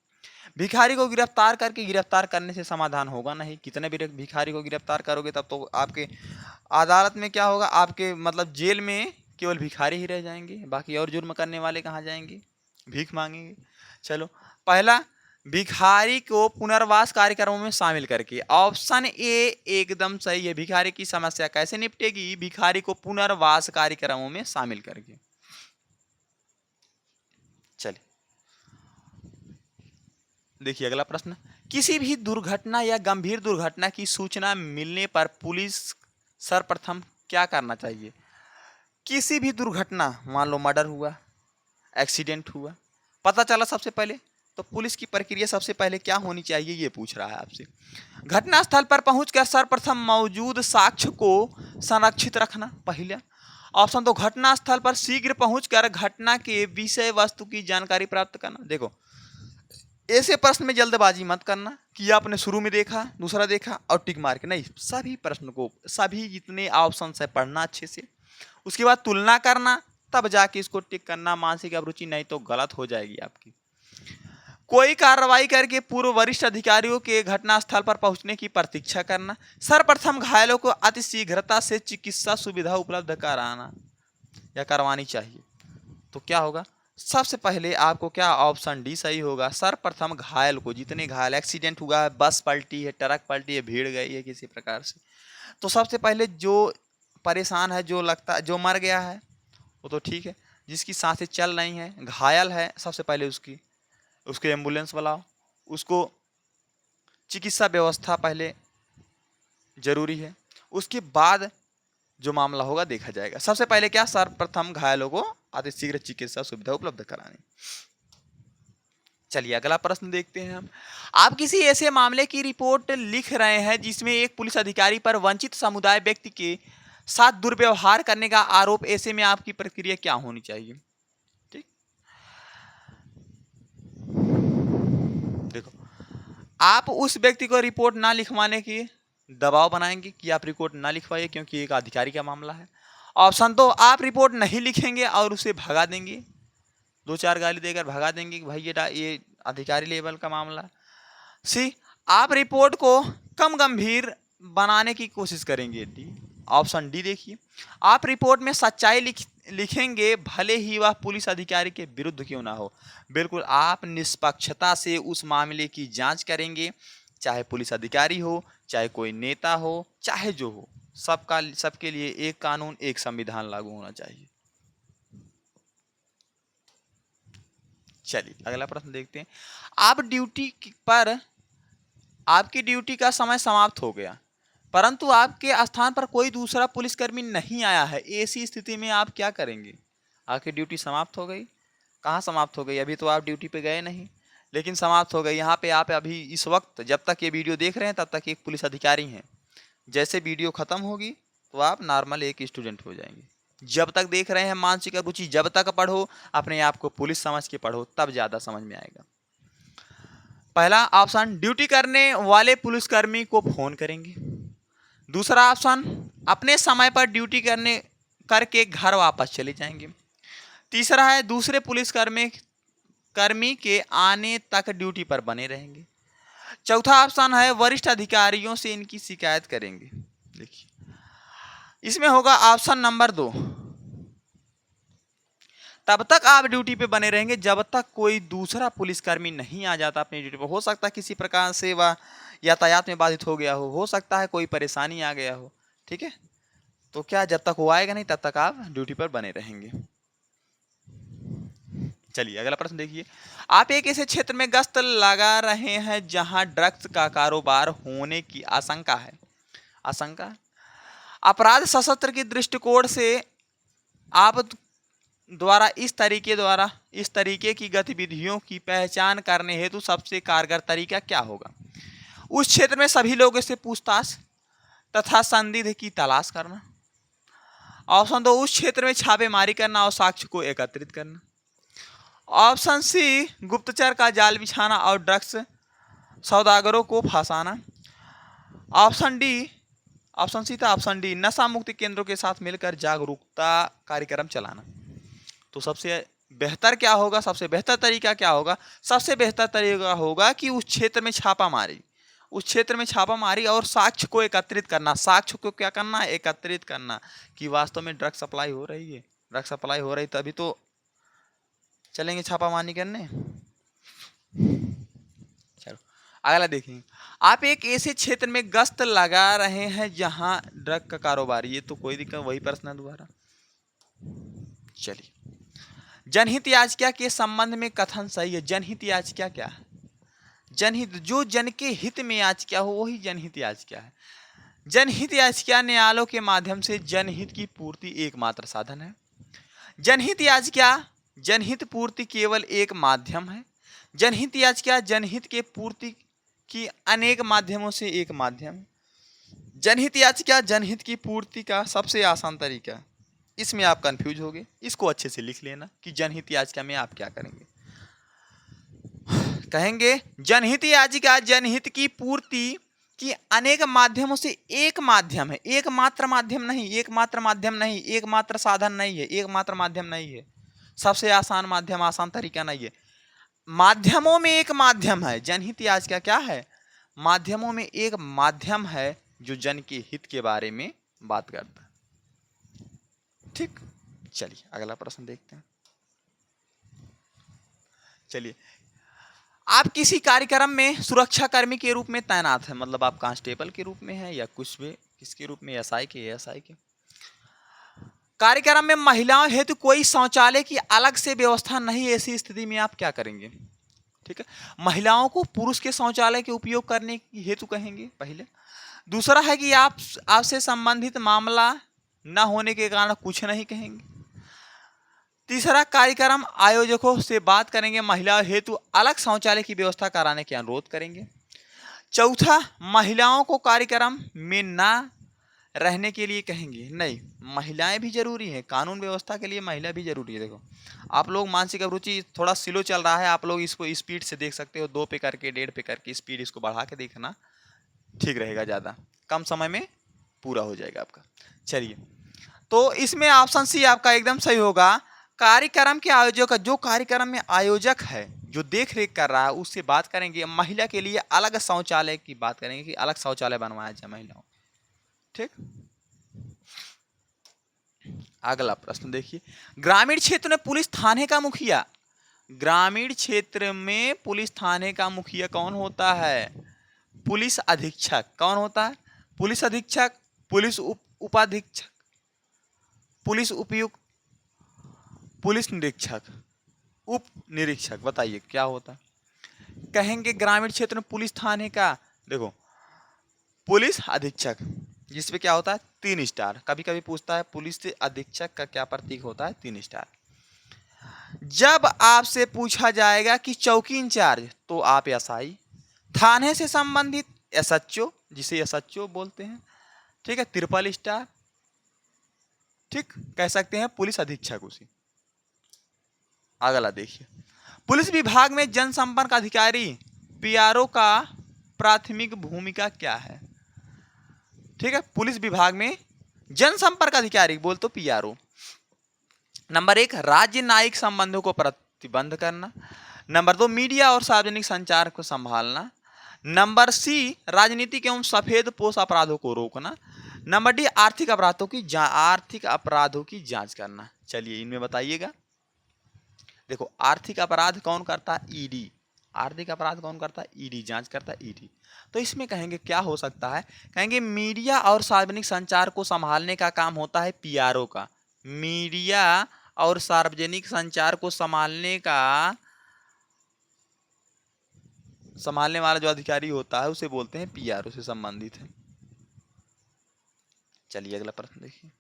भिखारी को गिरफ्तार करके, गिरफ्तार करने से समाधान होगा नहीं। कितने भी भिखारी को गिरफ्तार करोगे तब तो आपके अदालत में क्या होगा? आपके मतलब जेल में केवल भिखारी ही रह जाएंगे, बाकी और जुर्म करने वाले कहाँ जाएंगे? भीख मांगेंगे। चलो, पहला, भिखारी को पुनर्वास कार्यक्रमों में शामिल करके। ऑप्शन ए एकदम सही है। भिखारी की समस्या कैसे निपटेगी? भिखारी को पुनर्वास कार्यक्रमों में शामिल करके। चलिए देखिए अगला प्रश्न। किसी भी दुर्घटना या गंभीर दुर्घटना की सूचना मिलने पर पुलिस सर्वप्रथम क्या करना चाहिए? किसी भी दुर्घटना, मान लो मर्डर हुआ, एक्सीडेंट हुआ, पता चला सबसे पहले, तो पुलिस की प्रक्रिया सबसे पहले क्या होनी चाहिए, ये पूछ रहा है आपसे। घटनास्थल पर पहुंचकर सर्वप्रथम मौजूद साक्ष्य को संरक्षित रखना, पहला। ऑप्शन दो, घटनास्थल पर शीघ्र पहुंचकर घटना के विषय वस्तु की जानकारी प्राप्त करना। देखो, ऐसे प्रश्न में जल्दबाजी मत करना कि आपने शुरू में देखा, दूसरा देखा और टिक मार के, नहीं। सभी प्रश्न को, सभी जितने ऑप्शन है पढ़ना अच्छे से, उसके बाद तुलना करना, तब जाके इसको टिक करना। मानसिक अभिरुचि नहीं तो गलत हो जाएगी आपकी। कोई कार्रवाई करके पूर्व वरिष्ठ अधिकारियों के घटनास्थल पर पहुंचने की प्रतीक्षा करना। सर्वप्रथम घायलों को अतिशीघ्रता से चिकित्सा सुविधा उपलब्ध कराना या करवानी चाहिए। तो क्या होगा? सबसे पहले आपको क्या, ऑप्शन डी सही होगा। सर्वप्रथम घायल को, जितने घायल, एक्सीडेंट हुआ है, बस पलटी है, ट्रक पलटी है, भीड़ गई है किसी प्रकार से, तो सबसे पहले जो परेशान है, जो लगता जो मर गया है वो तो ठीक है, जिसकी सांसें चल रही हैं, घायल है, सबसे पहले उसके एम्बुलेंस बुलाओ, उसको चिकित्सा व्यवस्था पहले जरूरी है, उसके बाद जो मामला होगा देखा जाएगा। सबसे पहले क्या, सर्वप्रथम घायलों को अतिशीघ्र चिकित्सा सुविधा उपलब्ध करानी। चलिए अगला प्रश्न देखते हैं हम। आप किसी ऐसे मामले की रिपोर्ट लिख रहे हैं जिसमें एक पुलिस अधिकारी पर वंचित समुदाय व्यक्ति के साथ दुर्व्यवहार करने का आरोप। ऐसे में आपकी प्रक्रिया क्या होनी चाहिए? ठीक, देखो, आप उस व्यक्ति को रिपोर्ट ना लिखवाने की दबाव बनाएंगे कि आप रिपोर्ट ना लिखवाइए क्योंकि एक अधिकारी का मामला है। ऑप्शन दो, आप रिपोर्ट नहीं लिखेंगे और उसे भगा देंगे, दो चार गाली देकर भगा देंगे कि भाई ये अधिकारी लेवल का मामला। सी, आप रिपोर्ट को कम गंभीर बनाने की कोशिश करेंगे। डी, ऑप्शन डी देखिए, आप रिपोर्ट में सच्चाई लिखेंगे भले ही वह पुलिस अधिकारी के विरुद्ध क्यों ना हो। बिल्कुल, आप निष्पक्षता से उस मामले की जांच करेंगे, चाहे पुलिस अधिकारी हो, चाहे कोई नेता हो, चाहे जो हो, सबके लिए एक कानून, एक संविधान लागू होना चाहिए। चलिए अगला प्रश्न देखते हैं। आप ड्यूटी पर, आपकी ड्यूटी का समय समाप्त हो गया परंतु आपके स्थान पर कोई दूसरा पुलिसकर्मी नहीं आया है। ऐसी स्थिति में आप क्या करेंगे? आपकी ड्यूटी समाप्त हो गई, कहाँ समाप्त हो गई? अभी तो आप ड्यूटी पे गए नहीं, लेकिन समाप्त हो गई। यहाँ पे आप अभी इस वक्त जब तक ये वीडियो देख रहे हैं तब तक एक पुलिस अधिकारी हैं। जैसे वीडियो खत्म होगी तो आप नॉर्मल एक स्टूडेंट हो जाएंगे। जब तक देख रहे हैं मानसिक रुचि, जब तक पढ़ो, अपने आप को पुलिस समझ के पढ़ो, तब ज़्यादा समझ में आएगा। पहला ऑप्शन, ड्यूटी करने वाले पुलिसकर्मी को फोन करेंगे। दूसरा ऑप्शन, अपने समय पर ड्यूटी करके घर वापस चले जाएंगे। तीसरा है, दूसरे पुलिसकर्मी के आने तक ड्यूटी पर बने रहेंगे। चौथा ऑप्शन है, वरिष्ठ अधिकारियों से इनकी शिकायत करेंगे। देखिए, इसमें होगा ऑप्शन नंबर 2, तब तक आप ड्यूटी पे बने रहेंगे जब तक कोई दूसरा पुलिसकर्मी नहीं आ जाता अपनी ड्यूटी पे। हो सकता है किसी प्रकार से वह यातायात में बाधित हो गया हो सकता है कोई परेशानी आ गया हो, ठीक है। तो क्या जब तक वो आएगा नहीं तब तक आप ड्यूटी पर बने रहेंगे। चलिए अगला प्रश्न देखिए। आप एक ऐसे क्षेत्र में गश्त लगा रहे हैं जहां ड्रग्स का कारोबार होने की आशंका है। अपराध सशस्त्र के दृष्टिकोण से आप द्वारा इस तरीके की गतिविधियों की पहचान करने हेतु सबसे कारगर तरीका क्या होगा? उस क्षेत्र में सभी लोगों से पूछताछ तथा संदिग्ध की तलाश करना। ऑप्शन 2, उस क्षेत्र में छापेमारी करना और साक्ष्य को एकत्रित करना। ऑप्शन सी, गुप्तचर का जाल बिछाना और ड्रग्स सौदागरों को फंसाना। ऑप्शन डी, नशा मुक्ति केंद्रों के साथ मिलकर जागरूकता कार्यक्रम चलाना। तो सबसे बेहतर क्या होगा? सबसे बेहतर तरीका क्या होगा? सबसे बेहतर तरीका होगा कि उस क्षेत्र में छापामारी और साक्ष्य को एकत्रित करना। साक्ष्य को क्या करना? एकत्रित करना कि वास्तव में ड्रग्स सप्लाई हो रही है। ड्रग्स सप्लाई हो रही तभी तो चलेंगे छापामारी करने। चलो अगला देखेंगे। आप एक ऐसे क्षेत्र में गश्त लगा रहे हैं जहां ड्रग का कारोबार, ये तो कोई दिक्कत, वही प्रश्न है दोबारा। चलिए, जनहित याचिका के संबंध में कथन सही है। जनहित याचिका क्या है? जनहित, जो जन के हित में याचिका हो वही जनहित याचिका है। जनहित याचिका न्यायालयों के माध्यम से जनहित की पूर्ति एकमात्र साधन है। जनहित याचिका जनहित पूर्ति केवल एक माध्यम है। जनहित याचिका जनहित के पूर्ति की अनेक माध्यमों से एक माध्यम है। जनहित याचिका जनहित की पूर्ति का सबसे आसान तरीका। इसमें आप कंफ्यूज होगे, इसको अच्छे से लिख लेना कि जनहित याचिका में आप क्या करेंगे। कहेंगे जनहित याचिका जनहित की पूर्ति की अनेक माध्यमों से एक माध्यम है। एकमात्र माध्यम नहीं, एकमात्र माध्यम नहीं, एकमात्र साधन नहीं है, एकमात्र माध्यम नहीं है, सबसे आसान माध्यम, आसान तरीका नहीं है। माध्यमों में एक माध्यम है। जनहित याचिका क्या है? माध्यमों में एक माध्यम है जो जन के हित के बारे में बात करता है। ठीक, चलिए अगला प्रश्न देखते हैं। चलिए, आप किसी कार्यक्रम में सुरक्षा कर्मी के रूप में तैनात है, मतलब आप कांस्टेबल के रूप में हैं या कुछ भी, किसके रूप में, एसआई के। कार्यक्रम में महिलाओं हेतु कोई शौचालय की अलग से व्यवस्था नहीं, ऐसी स्थिति में आप क्या करेंगे? ठीक है, महिलाओं को पुरुष के शौचालय के उपयोग करने हेतु कहेंगे पहले। दूसरा है कि आपसे संबंधित मामला न होने के कारण कुछ नहीं कहेंगे। तीसरा, कार्यक्रम आयोजकों से बात करेंगे, महिलाओं हेतु अलग शौचालय की व्यवस्था कराने के अनुरोध करेंगे। चौथा, महिलाओं को कार्यक्रम में ना रहने के लिए कहेंगे। नहीं, महिलाएं भी जरूरी हैं, कानून व्यवस्था के लिए महिला भी जरूरी है। देखो, आप लोग मानसिक अभिरुचि थोड़ा स्लो चल रहा है, आप लोग इसको स्पीड से देख सकते हो, 2 पे करके 1.5 पे करके स्पीड इसको बढ़ा के देखना, ठीक रहेगा, ज़्यादा कम समय में पूरा हो जाएगा आपका। चलिए, तो इसमें ऑप्शन सी आपका एकदम सही होगा। कार्यक्रम के आयोजक, जो कार्यक्रम में आयोजक है, जो देख रेख कर रहा है, उससे बात करेंगे। महिला के लिए अलग शौचालय की बात करेंगे कि अलग शौचालय बनवाया जाए महिलाओं। ठीक, अगला प्रश्न देखिए। ग्रामीण क्षेत्र में पुलिस थाने का मुखिया, ग्रामीण क्षेत्र में पुलिस थाने का मुखिया कौन होता है? पुलिस अधीक्षक। कौन होता है? पुलिस अधीक्षक, पुलिस उपाधीक्षक, पुलिस उपायुक्त, पुलिस निरीक्षक, उप निरीक्षक। बताइए क्या होता है? कहेंगे ग्रामीण क्षेत्र में पुलिस थाने का, देखो, पुलिस अधीक्षक, जिसपे क्या होता है 3 स्टार। कभी कभी पूछता है पुलिस अधीक्षक का क्या प्रतीक होता है? 3 स्टार। जब आपसे पूछा जाएगा कि चौकी इंचार्ज, तो आप एसआई। थाने से संबंधित एसएचओ, जिसे एसएचओ बोलते हैं, ठीक है, 3 स्टार। ठीक, कह सकते हैं पुलिस अधीक्षक उसी। अगला देखिए, पुलिस विभाग में जनसंपर्क अधिकारी पीआरओ का प्राथमिक भूमिका क्या है? ठीक है, पुलिस विभाग में जनसंपर्क अधिकारी बोल तो पीआरओ। नंबर 1, राज्य न्यायिक संबंधों को प्रतिबंध करना। नंबर 2, मीडिया और सार्वजनिक संचार को संभालना। नंबर सी, राजनीतिक एवं सफेदपोश अपराधों को रोकना। नंबर डी, आर्थिक अपराधों की जांच करना। चलिए इनमें बताइएगा। देखो आर्थिक अपराध कौन करता है? ईडी। आर्थिक अपराध कौन करता है? ईडी जांच करता है, ईडी। तो इसमें कहेंगे क्या हो सकता है? कहेंगे मीडिया और सार्वजनिक संचार को संभालने का काम होता है पीआरओ का। मीडिया और सार्वजनिक संचार को संभालने वाला जो अधिकारी होता है उसे बोलते हैं पीआरओ, से संबंधित है। चलिए अगला प्रश्न देखिए।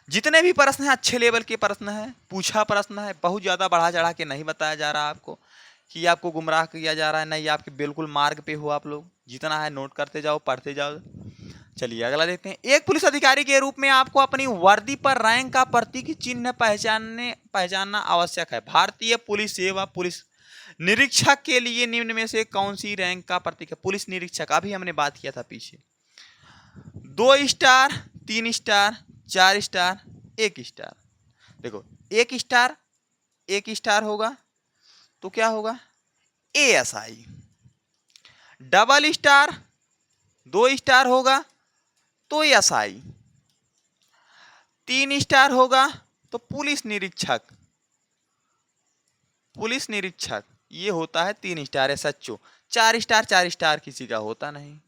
जितने भी प्रश्न हैं अच्छे लेवल के प्रश्न हैं, पूछा प्रश्न है, बहुत ज़्यादा बढ़ा चढ़ा के नहीं बताया जा रहा आपको कि आपको गुमराह किया जा रहा है, नहीं, आपके बिल्कुल मार्ग पे हो आप लोग। जितना है नोट करते जाओ, पढ़ते जाओ। चलिए अगला देखते हैं। एक पुलिस अधिकारी के रूप में आपको अपनी वर्दी पर रैंक का प्रतीक चिन्ह पहचानना आवश्यक है। भारतीय पुलिस सेवा पुलिस निरीक्षक के लिए निम्न में से कौन सी रैंक का प्रतीक है? पुलिस निरीक्षक, अभी हमने बात किया था पीछे। 2 स्टार, 3 स्टार, 4 स्टार, 1 स्टार। देखो एक स्टार होगा तो क्या होगा? एएसआई। डबल स्टार 2 स्टार होगा तो एसआई। 3 स्टार होगा तो पुलिस निरीक्षक। पुलिस निरीक्षक ये होता है 3 स्टार एसएचओ। 4 स्टार किसी का होता नहीं,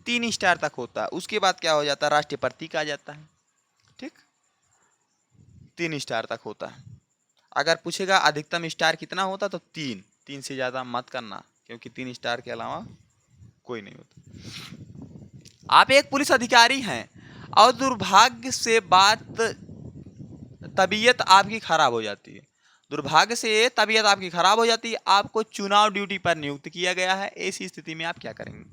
3 स्टार तक होता है। उसके बाद क्या हो जाता है? राष्ट्रीय प्रतीक आ जाता है। ठीक, 3 स्टार तक होता है। अगर पूछेगा अधिकतम स्टार कितना होता तो 3 से ज़्यादा मत करना, क्योंकि 3 स्टार के अलावा कोई नहीं होता। आप एक पुलिस अधिकारी हैं और दुर्भाग्य से तबीयत आपकी खराब हो जाती है। दुर्भाग्य से तबीयत आपकी खराब हो जाती है, आपको चुनाव ड्यूटी पर नियुक्त किया गया है। ऐसी स्थिति में आप क्या करेंगे?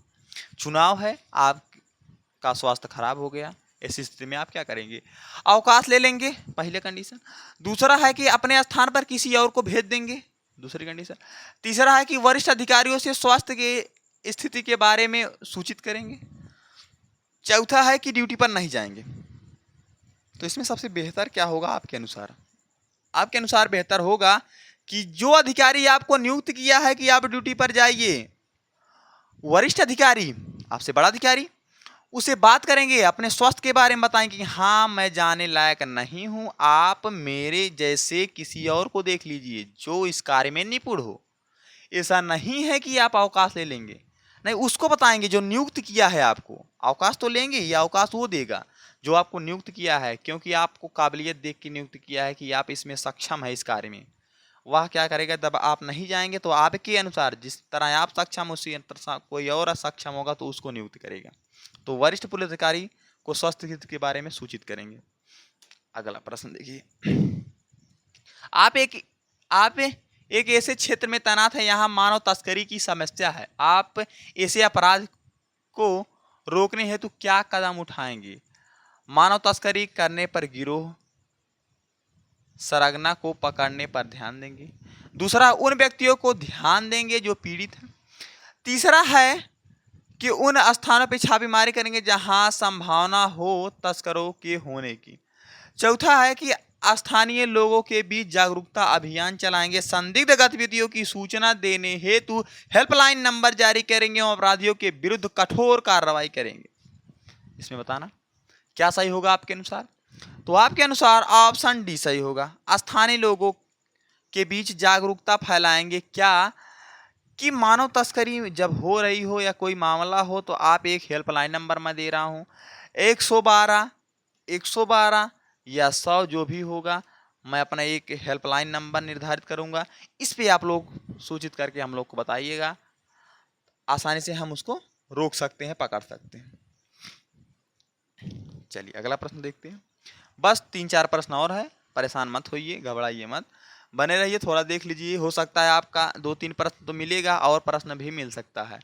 चुनाव है, आपका स्वास्थ्य खराब हो गया, ऐसी स्थिति में आप क्या करेंगे? अवकाश ले लेंगे, पहले कंडीशन। दूसरा है कि अपने स्थान पर किसी और को भेज देंगे, दूसरी कंडीशन। तीसरा है कि वरिष्ठ अधिकारियों से स्वास्थ्य की स्थिति के बारे में सूचित करेंगे। चौथा है कि ड्यूटी पर नहीं जाएंगे। तो इसमें सबसे बेहतर क्या होगा आपके अनुसार? आपके अनुसार बेहतर होगा कि जो अधिकारी आपको नियुक्त किया है कि आप ड्यूटी पर जाइए, वरिष्ठ अधिकारी, आपसे बड़ा अधिकारी, उसे बात करेंगे, अपने स्वास्थ्य के बारे में बताएंगे कि हाँ मैं जाने लायक नहीं हूं, आप मेरे जैसे किसी और को देख लीजिए जो इस कार्य में निपुण हो। ऐसा नहीं है कि आप अवकाश ले लेंगे, नहीं, उसको बताएंगे जो नियुक्त किया है आपको। अवकाश तो लेंगे, ये अवकाश वो देगा जो आपको नियुक्त किया है, क्योंकि आपको काबिलियत देख के नियुक्त किया है कि आप इसमें सक्षम है इस कार्य में। वह क्या करेगा? जब आप नहीं जाएंगे तो आपके अनुसार जिस तरह आप सक्षम उसी तरह कोई और सक्षम होगा तो उसको नियुक्त करेगा। तो वरिष्ठ पुलिस अधिकारी को स्वास्थ्य हित के बारे में सूचित करेंगे। अगला प्रश्न देखिए। आप एक ऐसे क्षेत्र में तैनात है, यहाँ मानव तस्करी की समस्या है। आप ऐसे अपराध को रोकने हेतु क्या कदम उठाएंगे? मानव तस्करी करने पर गिरोह सरगना को पकड़ने पर ध्यान देंगे। दूसरा, उन व्यक्तियों को ध्यान देंगे जो पीड़ित हैं। तीसरा है कि उन स्थानों पर छापेमारी करेंगे जहां संभावना हो तस्करों के होने की। चौथा है कि स्थानीय लोगों के बीच जागरूकता अभियान चलाएंगे। संदिग्ध गतिविधियों की सूचना देने हेतु हेल्पलाइन नंबर जारी करेंगे और अपराधियों के विरुद्ध कठोर कार्रवाई करेंगे। इसमें बताना क्या सही होगा आपके अनुसार? तो आपके अनुसार ऑप्शन डी सही होगा। स्थानीय लोगों के बीच जागरूकता फैलाएंगे क्या कि मानव तस्करी जब हो रही हो या कोई मामला हो तो आप एक हेल्पलाइन नंबर मैं दे रहा हूं, 112 या 100 जो भी होगा, मैं अपना एक हेल्पलाइन नंबर निर्धारित करूंगा। इस पे आप लोग सूचित करके हम लोग को बताइएगा, आसानी से हम उसको रोक सकते हैं, पकड़ सकते हैं। चलिए अगला प्रश्न देखते हैं। बस 3-4 प्रश्न और है, परेशान मत होइए, घबराइए मत, बने रहिए, थोड़ा देख लीजिए। हो सकता है आपका 2-3 प्रश्न तो मिलेगा और प्रश्न भी मिल सकता है।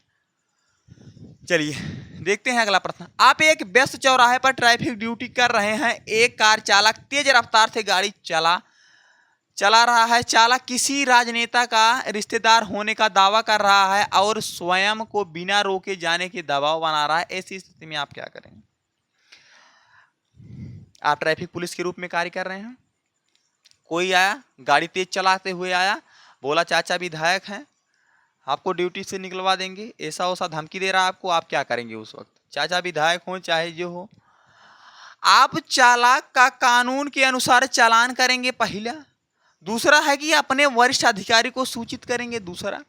चलिए देखते हैं अगला प्रश्न। आप एक व्यस्त चौराहे पर ट्रैफिक ड्यूटी कर रहे हैं। एक कार चालक तेज रफ्तार से गाड़ी चला रहा है। चालक किसी राजनेता का रिश्तेदार होने का दावा कर रहा है और स्वयं को बिना रोके जाने के दबाव बना रहा है। ऐसी स्थिति में आप क्या करेंगे? आप ट्रैफिक पुलिस के रूप में कार्य कर रहे हैं, कोई आया, गाड़ी तेज चलाते हुए आया, बोला चाचा विधायक हैं, आपको ड्यूटी से निकलवा देंगे, ऐसा वैसा धमकी दे रहा है आपको, आप क्या करेंगे उस वक्त? चाचा विधायक हो चाहे जो हो, आप चालक का कानून के अनुसार चालान करेंगे पहला। दूसरा है कि अपने वरिष्ठ अधिकारी को सूचित करेंगे। दूसरा,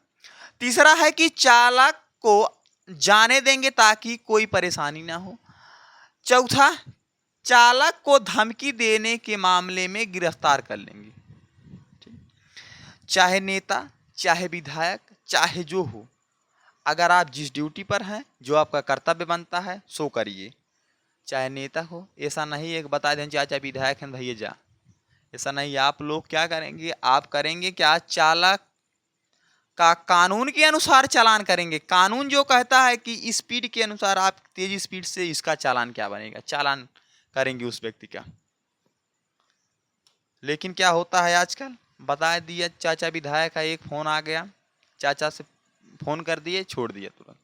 तीसरा है कि चालक को जाने देंगे ताकि कोई परेशानी ना हो। चौथा, चालक को धमकी देने के मामले में गिरफ्तार कर लेंगे। चाहे नेता, चाहे विधायक, चाहे जो हो, अगर आप जिस ड्यूटी पर हैं, जो आपका कर्तव्य बनता है सो करिए। चाहे नेता हो, ऐसा नहीं एक बता दें चाचा विधायक हैं भैया जा, ऐसा नहीं। आप लोग क्या करेंगे, आप करेंगे क्या, चालक का कानून के अनुसार चालान करेंगे। कानून जो कहता है कि स्पीड के अनुसार आप तेज स्पीड से, इसका चालान क्या बनेगा, चालान करेंगे उस व्यक्ति का। लेकिन क्या होता है आजकल, बता दिया चाचा विधायक का, एक फोन आ गया, चाचा से फोन कर दिए, छोड़ दिया तुरंत।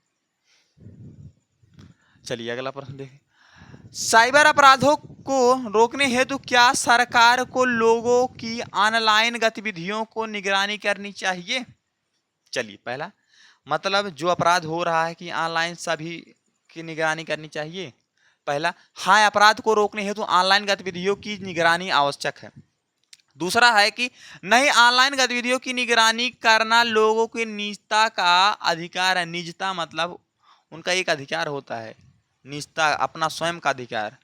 चलिए अगला प्रश्न देखें। साइबर अपराधों को रोकने हेतु क्या सरकार को लोगों की ऑनलाइन गतिविधियों को निगरानी करनी चाहिए? चलिए, पहला मतलब जो अपराध हो रहा है कि ऑनलाइन सभी की निगरानी करनी चाहिए। पहला, हाँ, अपराध को रोकने हेतु ऑनलाइन गतिविधियों की निगरानी आवश्यक है। दूसरा है कि नहीं, ऑनलाइन गतिविधियों की निगरानी करना लोगों की निजता का अधिकार है। निजता मतलब उनका एक अधिकार होता है, निजता, अपना स्वयं का अधिकार।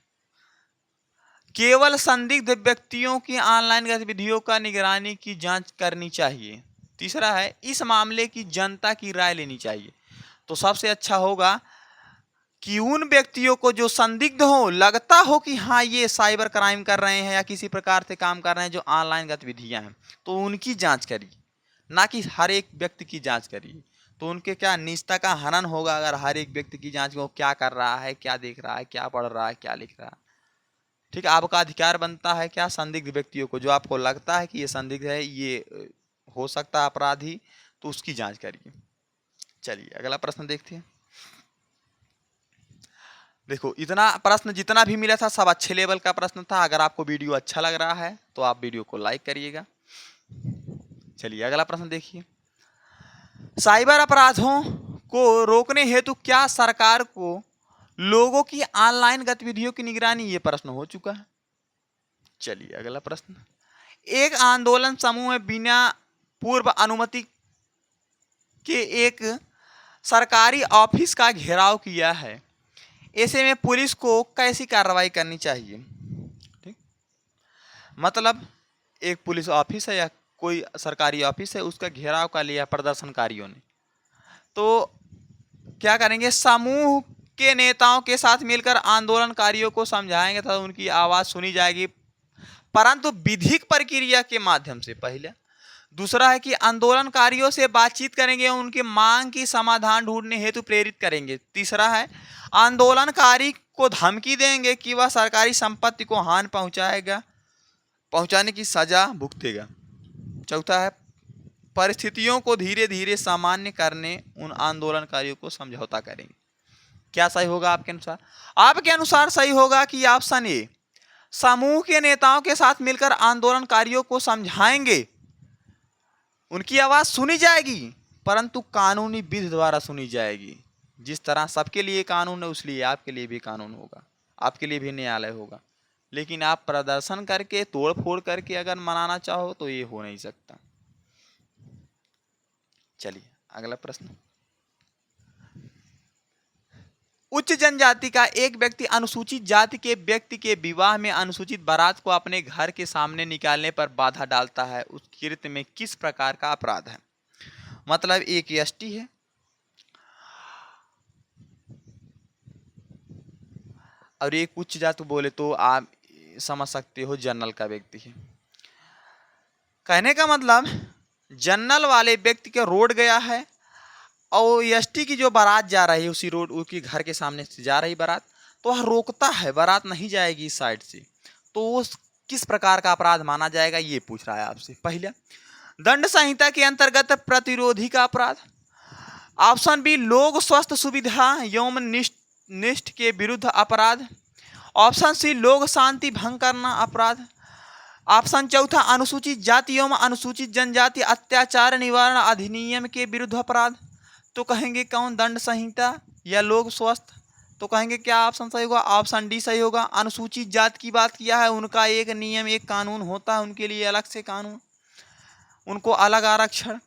केवल संदिग्ध व्यक्तियों की ऑनलाइन गतिविधियों का निगरानी की जांच करनी चाहिए। तीसरा है, इस मामले की जनता की राय लेनी चाहिए। तो सबसे अच्छा होगा कि उन व्यक्तियों को जो संदिग्ध हो, लगता हो कि हाँ ये साइबर क्राइम कर रहे हैं या किसी प्रकार से काम कर रहे हैं जो ऑनलाइन गतिविधियां हैं, तो उनकी जांच करिए, ना कि हर एक व्यक्ति की जांच करिए। तो उनके क्या निजता का हनन होगा अगर हर एक व्यक्ति की जांच, वो क्या कर रहा है, क्या देख रहा है, क्या पढ़ रहा है, क्या लिख रहा है। ठीक है, आपका अधिकार बनता है क्या, संदिग्ध व्यक्तियों को जो आपको लगता है कि ये संदिग्ध है, ये हो सकता है अपराधी, तो उसकी जांच करिए। चलिए अगला प्रश्न देखते हैं। देखो, इतना प्रश्न जितना भी मिला था सब अच्छे लेवल का प्रश्न था। अगर आपको वीडियो अच्छा लग रहा है तो आप वीडियो को लाइक करिएगा। चलिए अगला प्रश्न देखिए। साइबर अपराधों को रोकने हेतु क्या सरकार को लोगों की ऑनलाइन गतिविधियों की निगरानी, ये प्रश्न हो चुका है। चलिए अगला प्रश्न। एक आंदोलन समूह में बिना पूर्व अनुमति के एक सरकारी ऑफिस का घेराव किया है, ऐसे में पुलिस को कैसी कार्रवाई करनी चाहिए? ठीक, मतलब एक पुलिस ऑफिस है या कोई सरकारी ऑफिस है, उसका घेराव कर लिया प्रदर्शनकारियों ने, तो क्या करेंगे, समूह के नेताओं के साथ मिलकर आंदोलनकारियों को समझाएंगे तथा उनकी आवाज सुनी जाएगी, परंतु विधिक प्रक्रिया के माध्यम से पहले। दूसरा है कि आंदोलनकारियों से बातचीत करेंगे, उनकी मांग की समाधान ढूंढने हेतु प्रेरित करेंगे। तीसरा है, आंदोलनकारी को धमकी देंगे कि वह सरकारी संपत्ति को हानि पहुंचाने की सजा भुगतेगा। चौथा है, परिस्थितियों को धीरे धीरे सामान्य करने उन आंदोलनकारियों को समझौता करेंगे। क्या सही होगा आपके अनुसार? आपके अनुसार सही होगा कि ऑप्शन ए, समूह के नेताओं के साथ मिलकर आंदोलनकारियों को समझाएंगे, उनकी आवाज सुनी जाएगी, परंतु कानूनी विधि द्वारा सुनी जाएगी। जिस तरह सबके लिए कानून है उसलिए आपके लिए भी कानून होगा, आपके लिए भी न्यायालय होगा। लेकिन आप प्रदर्शन करके, तोड़ फोड़ करके अगर मनाना चाहो तो ये हो नहीं सकता। चलिए अगला प्रश्न। उच्च जनजाति का एक व्यक्ति अनुसूचित जाति के व्यक्ति के विवाह में अनुसूचित बारात को अपने घर के सामने निकालने पर बाधा डालता है, उस कृत्य में किस प्रकार का अपराध है? मतलब एक एसटी है और एक उच्च जाति बोले तो आप समझ सकते हो जनरल का व्यक्ति है। कहने का मतलब जनरल वाले व्यक्ति के रोड गया है और एसटी की जो बारात जा रही है उसी रोड, उसके घर के सामने से जा रही बारात, तो वह रोकता है, बारात नहीं जाएगी इस साइड से, तो वो किस प्रकार का अपराध माना जाएगा, ये पूछ रहा है आपसे। पहला, दंड संहिता के अंतर्गत प्रतिरोधी का अपराध। ऑप्शन बी, लोक स्वास्थ्य सुविधा एवं निष्ठ के विरुद्ध अपराध। ऑप्शन सी, लोक शांति भंग करना अपराध। ऑप्शन चौथा, अनुसूचित जाति एवं अनुसूचित जनजाति अत्याचार निवारण अधिनियम के विरुद्ध अपराध। तो कहेंगे कौन, दंड संहिता या लोक स्वास्थ्य? तो कहेंगे क्या ऑप्शन सही होगा? ऑप्शन डी सही होगा। अनुसूचित जाति की बात किया है, उनका एक नियम, एक कानून होता है, उनके लिए अलग से कानून। उनको अलग आरक्षण।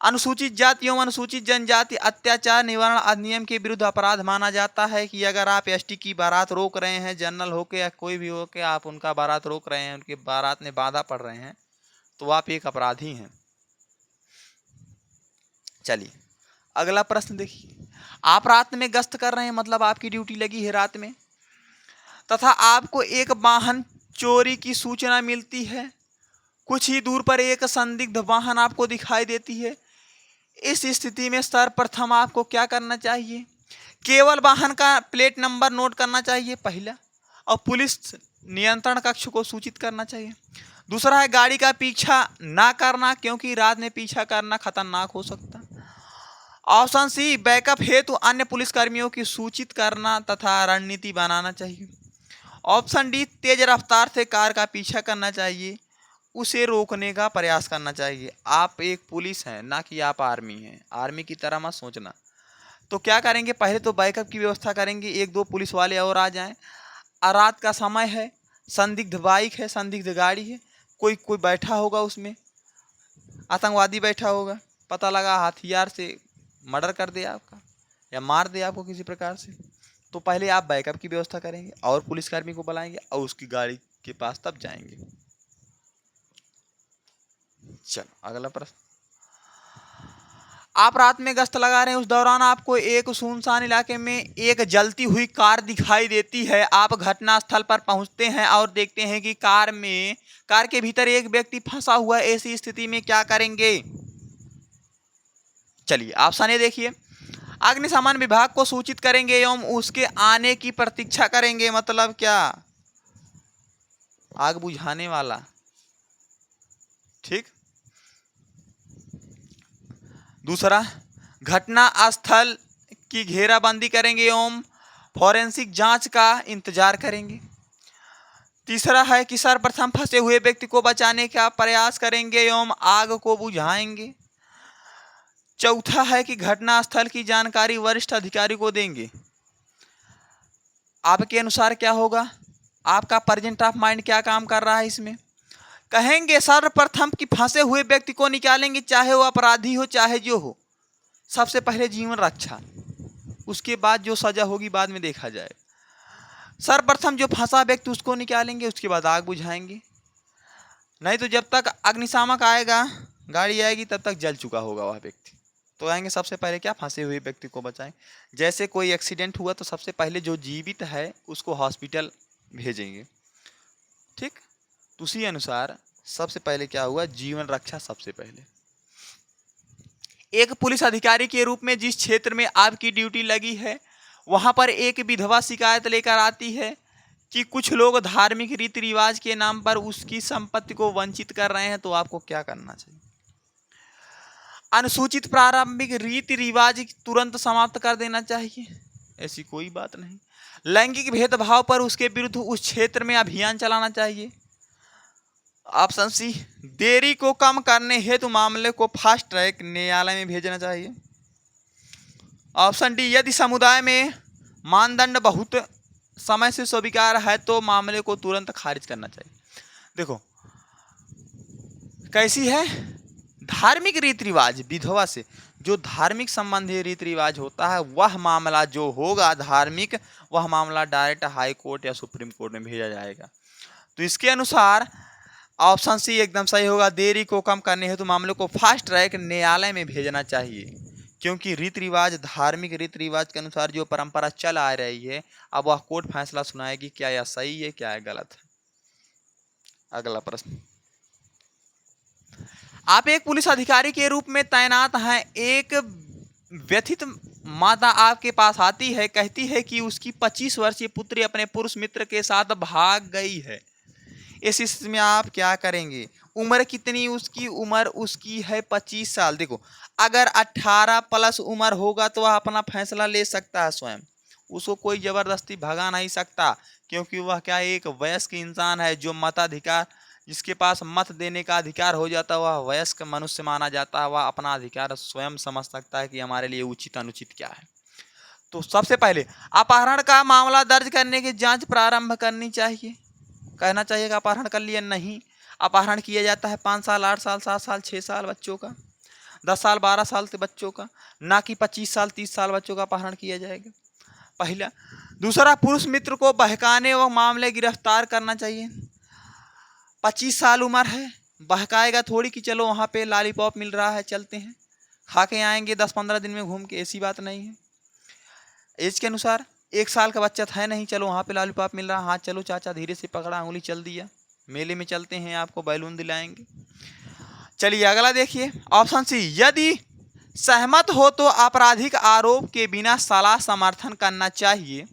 अनुसूचित जाति एवं अनुसूचित जनजाति अत्याचार निवारण अधिनियम के विरुद्ध अपराध माना जाता है कि अगर आप एसटी की बारात रोक रहे हैं, जनरल होके या कोई भी होके आप उनका बारात रोक रहे हैं, उनकी बारात में बाधा पड़ रहे हैं, तो आप एक अपराधी हैं। चलिए अगला प्रश्न देखिए। आप रात में गश्त कर रहे हैं, मतलब आपकी ड्यूटी लगी है रात में, तथा आपको एक वाहन चोरी की सूचना मिलती है। कुछ ही दूर पर एक संदिग्ध वाहन आपको दिखाई देती है। इस स्थिति में सर्वप्रथम आपको क्या करना चाहिए? केवल वाहन का प्लेट नंबर नोट करना चाहिए पहला, और पुलिस नियंत्रण कक्ष को सूचित करना चाहिए। दूसरा है गाड़ी का पीछा ना करना, क्योंकि रात में पीछा करना खतरनाक हो सकता। ऑप्शन सी, बैकअप हेतु अन्य पुलिसकर्मियों की सूचित करना तथा रणनीति बनाना चाहिए। ऑप्शन डी, तेज रफ्तार से कार का पीछा करना चाहिए, उसे रोकने का प्रयास करना चाहिए। आप एक पुलिस हैं, ना कि आप आर्मी हैं, आर्मी की तरह मत सोचना। तो क्या करेंगे, पहले तो बैकअप की व्यवस्था करेंगे, एक दो पुलिस वाले और आ जाएं। रात का समय है, संदिग्ध बाइक है, संदिग्ध गाड़ी है, कोई कोई बैठा होगा उसमें, आतंकवादी बैठा होगा, पता लगा हथियार से मर्डर कर दे आपका या मार दे आपको किसी प्रकार से, तो पहले आप बैकअप की व्यवस्था करेंगे और पुलिसकर्मी को बुलाएंगे और उसकी गाड़ी के पास तब जाएंगे। चलो अगला प्रश्न। आप रात में गश्त लगा रहे हैं, उस दौरान आपको एक सुनसान इलाके में एक जलती हुई कार दिखाई देती है। आप घटनास्थल पर पहुंचते हैं और देखते हैं कि कार के भीतर एक व्यक्ति फंसा हुआ है। ऐसी स्थिति में क्या करेंगे? चलिए ऑप्शन ए देखिए। अग्निशमन विभाग को सूचित करेंगे एवं उसके आने की प्रतीक्षा करेंगे, मतलब क्या, आग बुझाने वाला, ठीक। दूसरा, घटना स्थल की घेराबंदी करेंगे एवं फॉरेंसिक जांच का इंतजार करेंगे। तीसरा है कि सर्वप्रथम फंसे हुए व्यक्ति को बचाने का प्रयास करेंगे एवं आग को बुझाएंगे। चौथा है कि घटनास्थल की जानकारी वरिष्ठ अधिकारी को देंगे। आपके अनुसार क्या होगा? आपका प्रेजेंट ऑफ माइंड क्या काम कर रहा है इसमें? कहेंगे सर्वप्रथम कि फंसे हुए व्यक्ति को निकालेंगे, चाहे वो अपराधी हो चाहे जो हो, सबसे पहले जीवन रक्षा, उसके बाद जो सजा होगी बाद में देखा जाए। सर्वप्रथम जो फंसा व्यक्ति उसको निकालेंगे, उसके बाद आग बुझाएंगे। नहीं तो जब तक अग्निशामक आएगा, गाड़ी आएगी, तब तक जल चुका होगा वह व्यक्ति। तो आएंगे सबसे पहले क्या, फंसे हुए व्यक्ति को बचाएं। जैसे कोई एक्सीडेंट हुआ तो सबसे पहले जो जीवित है उसको हॉस्पिटल भेजेंगे, ठीक। तो उसी अनुसार सबसे पहले क्या हुआ, जीवन रक्षा सबसे पहले। एक पुलिस अधिकारी के रूप में जिस क्षेत्र में आपकी ड्यूटी लगी है, वहां पर एक विधवा शिकायत लेकर आती है कि कुछ लोग धार्मिक रीति रिवाज के नाम पर उसकी संपत्ति को वंचित कर रहे हैं, तो आपको क्या करना चाहिए? अनुसूचित प्रारंभिक रीति रिवाज तुरंत समाप्त कर देना चाहिए, ऐसी कोई बात नहीं। लैंगिक भेदभाव पर उसके विरुद्ध उस क्षेत्र में अभियान चलाना चाहिए। ऑप्शन सी, देरी को कम करने हेतु मामले को फास्ट ट्रैक न्यायालय में भेजना चाहिए। ऑप्शन डी, यदि समुदाय में मानदंड बहुत समय से स्वीकार है तो मामले को तुरंत खारिज करना चाहिए। देखो कैसी है, धार्मिक रीति रिवाज, विधवा से जो धार्मिक संबंधी रीति रिवाज होता है, वह मामला जो होगा धार्मिक, वह मामला डायरेक्ट हाई कोर्ट या सुप्रीम कोर्ट में भेजा जाएगा। तो इसके अनुसार ऑप्शन सी एकदम सही होगा। देरी को कम करने हेतु मामले को फास्ट ट्रैक न्यायालय में भेजना चाहिए, क्योंकि रीति रिवाज, धार्मिक रीति रिवाज के अनुसार जो परंपरा चल आ रही है, अब वह कोर्ट फैसला सुनाएगी क्या यह सही है क्या यह गलत है। अगला प्रश्न। आप एक पुलिस अधिकारी के रूप में तैनात हैं। एक व्यथित माता आपके पास आती है, कहती है कि उसकी 25 वर्षीय पुत्री अपने पुरुष मित्र के साथ भाग गई है। इस स्थिति में आप क्या करेंगे? उम्र कितनी उसकी? उम्र उसकी है 25 साल। देखो अगर 18 प्लस उम्र होगा तो वह अपना फैसला ले सकता है स्वयं, उसको कोई जबरदस्ती भगा नहीं सकता, क्योंकि वह क्या एक वयस्क इंसान है। जो मताधिकार, जिसके पास मत देने का अधिकार हो जाता है, वह वयस्क मनुष्य माना जाता है। वह अपना अधिकार स्वयं समझ सकता है कि हमारे लिए उचित अनुचित क्या है। तो सबसे पहले अपहरण का मामला दर्ज करने की जांच प्रारंभ करनी चाहिए। कहना चाहिए कि अपहरण कर लिया, नहीं, अपहरण किया जाता है 5 साल, 8 साल, 7 साल, 6 साल बच्चों का, 10 साल, 12 साल के बच्चों का, ना कि 25 साल, 30 साल बच्चों का अपहरण किया जाएगा। पहला। दूसरा, पुरुष मित्र को बहकाने व मामले गिरफ्तार करना चाहिए। 25 साल उम्र है, बहकाएगा थोड़ी कि चलो वहाँ पे लॉलीपॉप मिल रहा है, चलते हैं खा के आएंगे 10-15 दिन में घूम के, ऐसी बात नहीं है। एज के अनुसार 1 साल का बच्चा था नहीं, चलो वहाँ पे लॉलीपॉप मिल रहा, हाँ चलो चाचा, धीरे से पकड़ा, उंगली चल दिया, मेले में चलते हैं, आपको बैलून दिलाएंगे। चलिए अगला देखिए, ऑप्शन सी, यदि सहमत हो तो आपराधिक आरोप के बिना सलाह समर्थन करना चाहिए।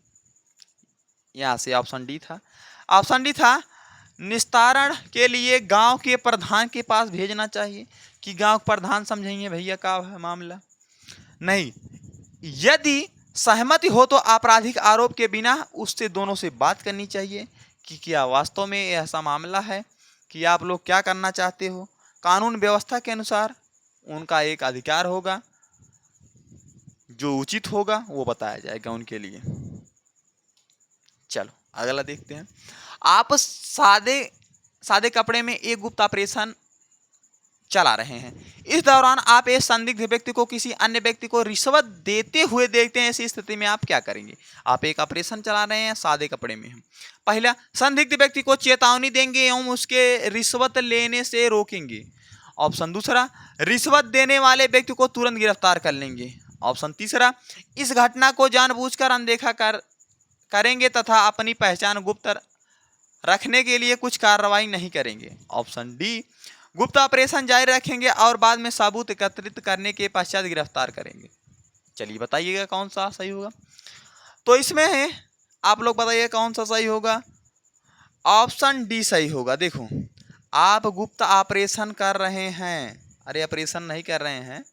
यहाँ से ऑप्शन डी था। ऑप्शन डी था, निस्तारण के लिए गांव के प्रधान के पास भेजना चाहिए कि गांव प्रधान समझेंगे भैया का है मामला। नहीं, यदि सहमति हो तो आपराधिक आरोप के बिना उससे दोनों से बात करनी चाहिए कि क्या वास्तव में ऐसा मामला है कि आप लोग क्या करना चाहते हो। कानून व्यवस्था के अनुसार उनका एक अधिकार होगा, जो उचित होगा वो बताया जाएगा उनके लिए। चलो अगला देखते हैं। आप सादे कपड़े में एक गुप्त ऑपरेशन चला रहे हैं। इस दौरान आप एक संदिग्ध व्यक्ति को किसी अन्य व्यक्ति को रिश्वत देते हुए देखते हैं। ऐसी स्थिति में आप क्या करेंगे। आप एक ऑपरेशन चला रहे हैं, सादे कपड़े में हैं। पहला, संदिग्ध व्यक्ति को चेतावनी देंगे एवं उसके रिश्वत लेने से रोकेंगे। ऑप्शन दूसरा, रिश्वत देने वाले व्यक्ति को तुरंत गिरफ्तार कर लेंगे। ऑप्शन तीसरा, इस घटना को जानबूझकर अनदेखा करेंगे तथा अपनी पहचान गुप्त रखने के लिए कुछ कार्रवाई नहीं करेंगे। ऑप्शन डी, गुप्त ऑपरेशन जारी रखेंगे और बाद में सबूत एकत्रित करने के पश्चात गिरफ्तार करेंगे। चलिए बताइएगा कौन सा सही होगा। तो इसमें है, आप लोग बताइए कौन सा सही होगा। ऑप्शन डी सही होगा। देखो, आप गुप्त ऑपरेशन कर रहे हैं, अरे ऑपरेशन नहीं कर रहे हैं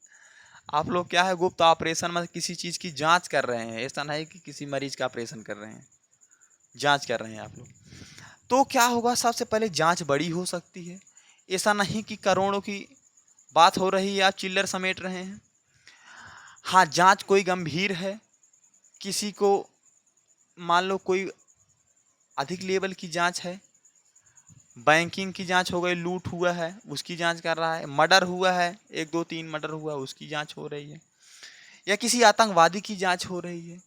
आप लोग, क्या है गुप्त ऑपरेशन में किसी चीज़ की जांच कर रहे हैं। ऐसा नहीं कि किसी मरीज का ऑपरेशन कर रहे हैं, जांच कर रहे हैं आप लोग। तो क्या होगा, सबसे पहले जांच बड़ी हो सकती है। ऐसा नहीं कि करोड़ों की बात हो रही है, आप चिल्लर समेट रहे हैं। हाँ, जांच कोई गंभीर है, किसी को मान लो कोई अधिक लेवल की जांच है, बैंकिंग की जांच हो गई, लूट हुआ है उसकी जांच कर रहा है, मर्डर हुआ है 1 2 3 मर्डर हुआ उसकी जांच हो रही है, या किसी आतंकवादी की जांच हो रही है।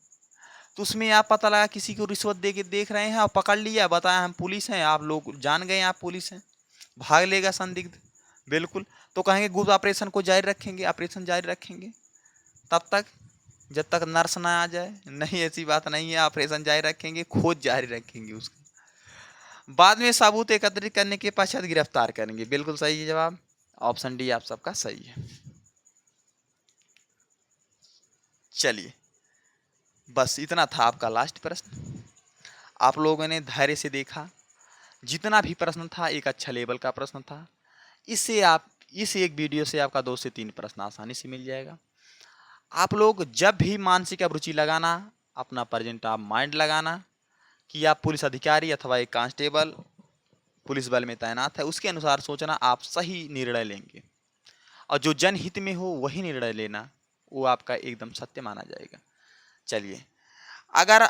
तो उसमें आप पता लगा किसी को रिश्वत दे के देख रहे हैं और पकड़ लिया, बताया हम पुलिस हैं, आप लोग जान गए आप पुलिस हैं, भाग लेगा संदिग्ध, बिल्कुल। तो कहेंगे गुप्त ऑपरेशन को जारी रखेंगे, ऑपरेशन जारी रखेंगे तब तक जब तक नर्स ना आ जाए। नहीं, ऐसी बात नहीं है, ऑपरेशन जारी रखेंगे, खोज जारी रखेंगे उसकी, बाद में सबूत एकत्रित करने के पश्चात गिरफ्तार करेंगे। बिल्कुल सही है जवाब, ऑप्शन डी आप सबका सही है। चलिए बस इतना था आपका लास्ट प्रश्न। आप लोगों ने धैर्य से देखा, जितना भी प्रश्न था एक अच्छा लेवल का प्रश्न था। इससे आप इस एक वीडियो से आपका 2 से 3 प्रश्न आसानी से मिल जाएगा। आप लोग जब भी मानसिक अभिरुचि लगाना, अपना प्रेजेंट ऑफ माइंड लगाना कि आप पुलिस अधिकारी अथवा एक कांस्टेबल पुलिस बल में तैनात है, उसके अनुसार सोचना, आप सही निर्णय लेंगे और जो जनहित में हो वही निर्णय लेना, वो आपका एकदम सत्य माना जाएगा। चलिए, अगर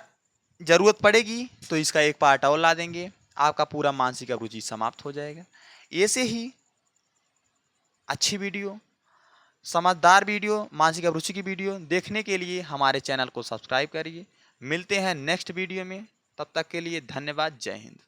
ज़रूरत पड़ेगी तो इसका एक पार्ट और ला देंगे, आपका पूरा मानसिक अभिरुचि समाप्त हो जाएगा। ऐसे ही अच्छी वीडियो, समझदार वीडियो, मानसिक अभिरुचि की वीडियो देखने के लिए हमारे चैनल को सब्सक्राइब करिए। मिलते हैं नेक्स्ट वीडियो में, तब तक के लिए धन्यवाद। जय हिंद।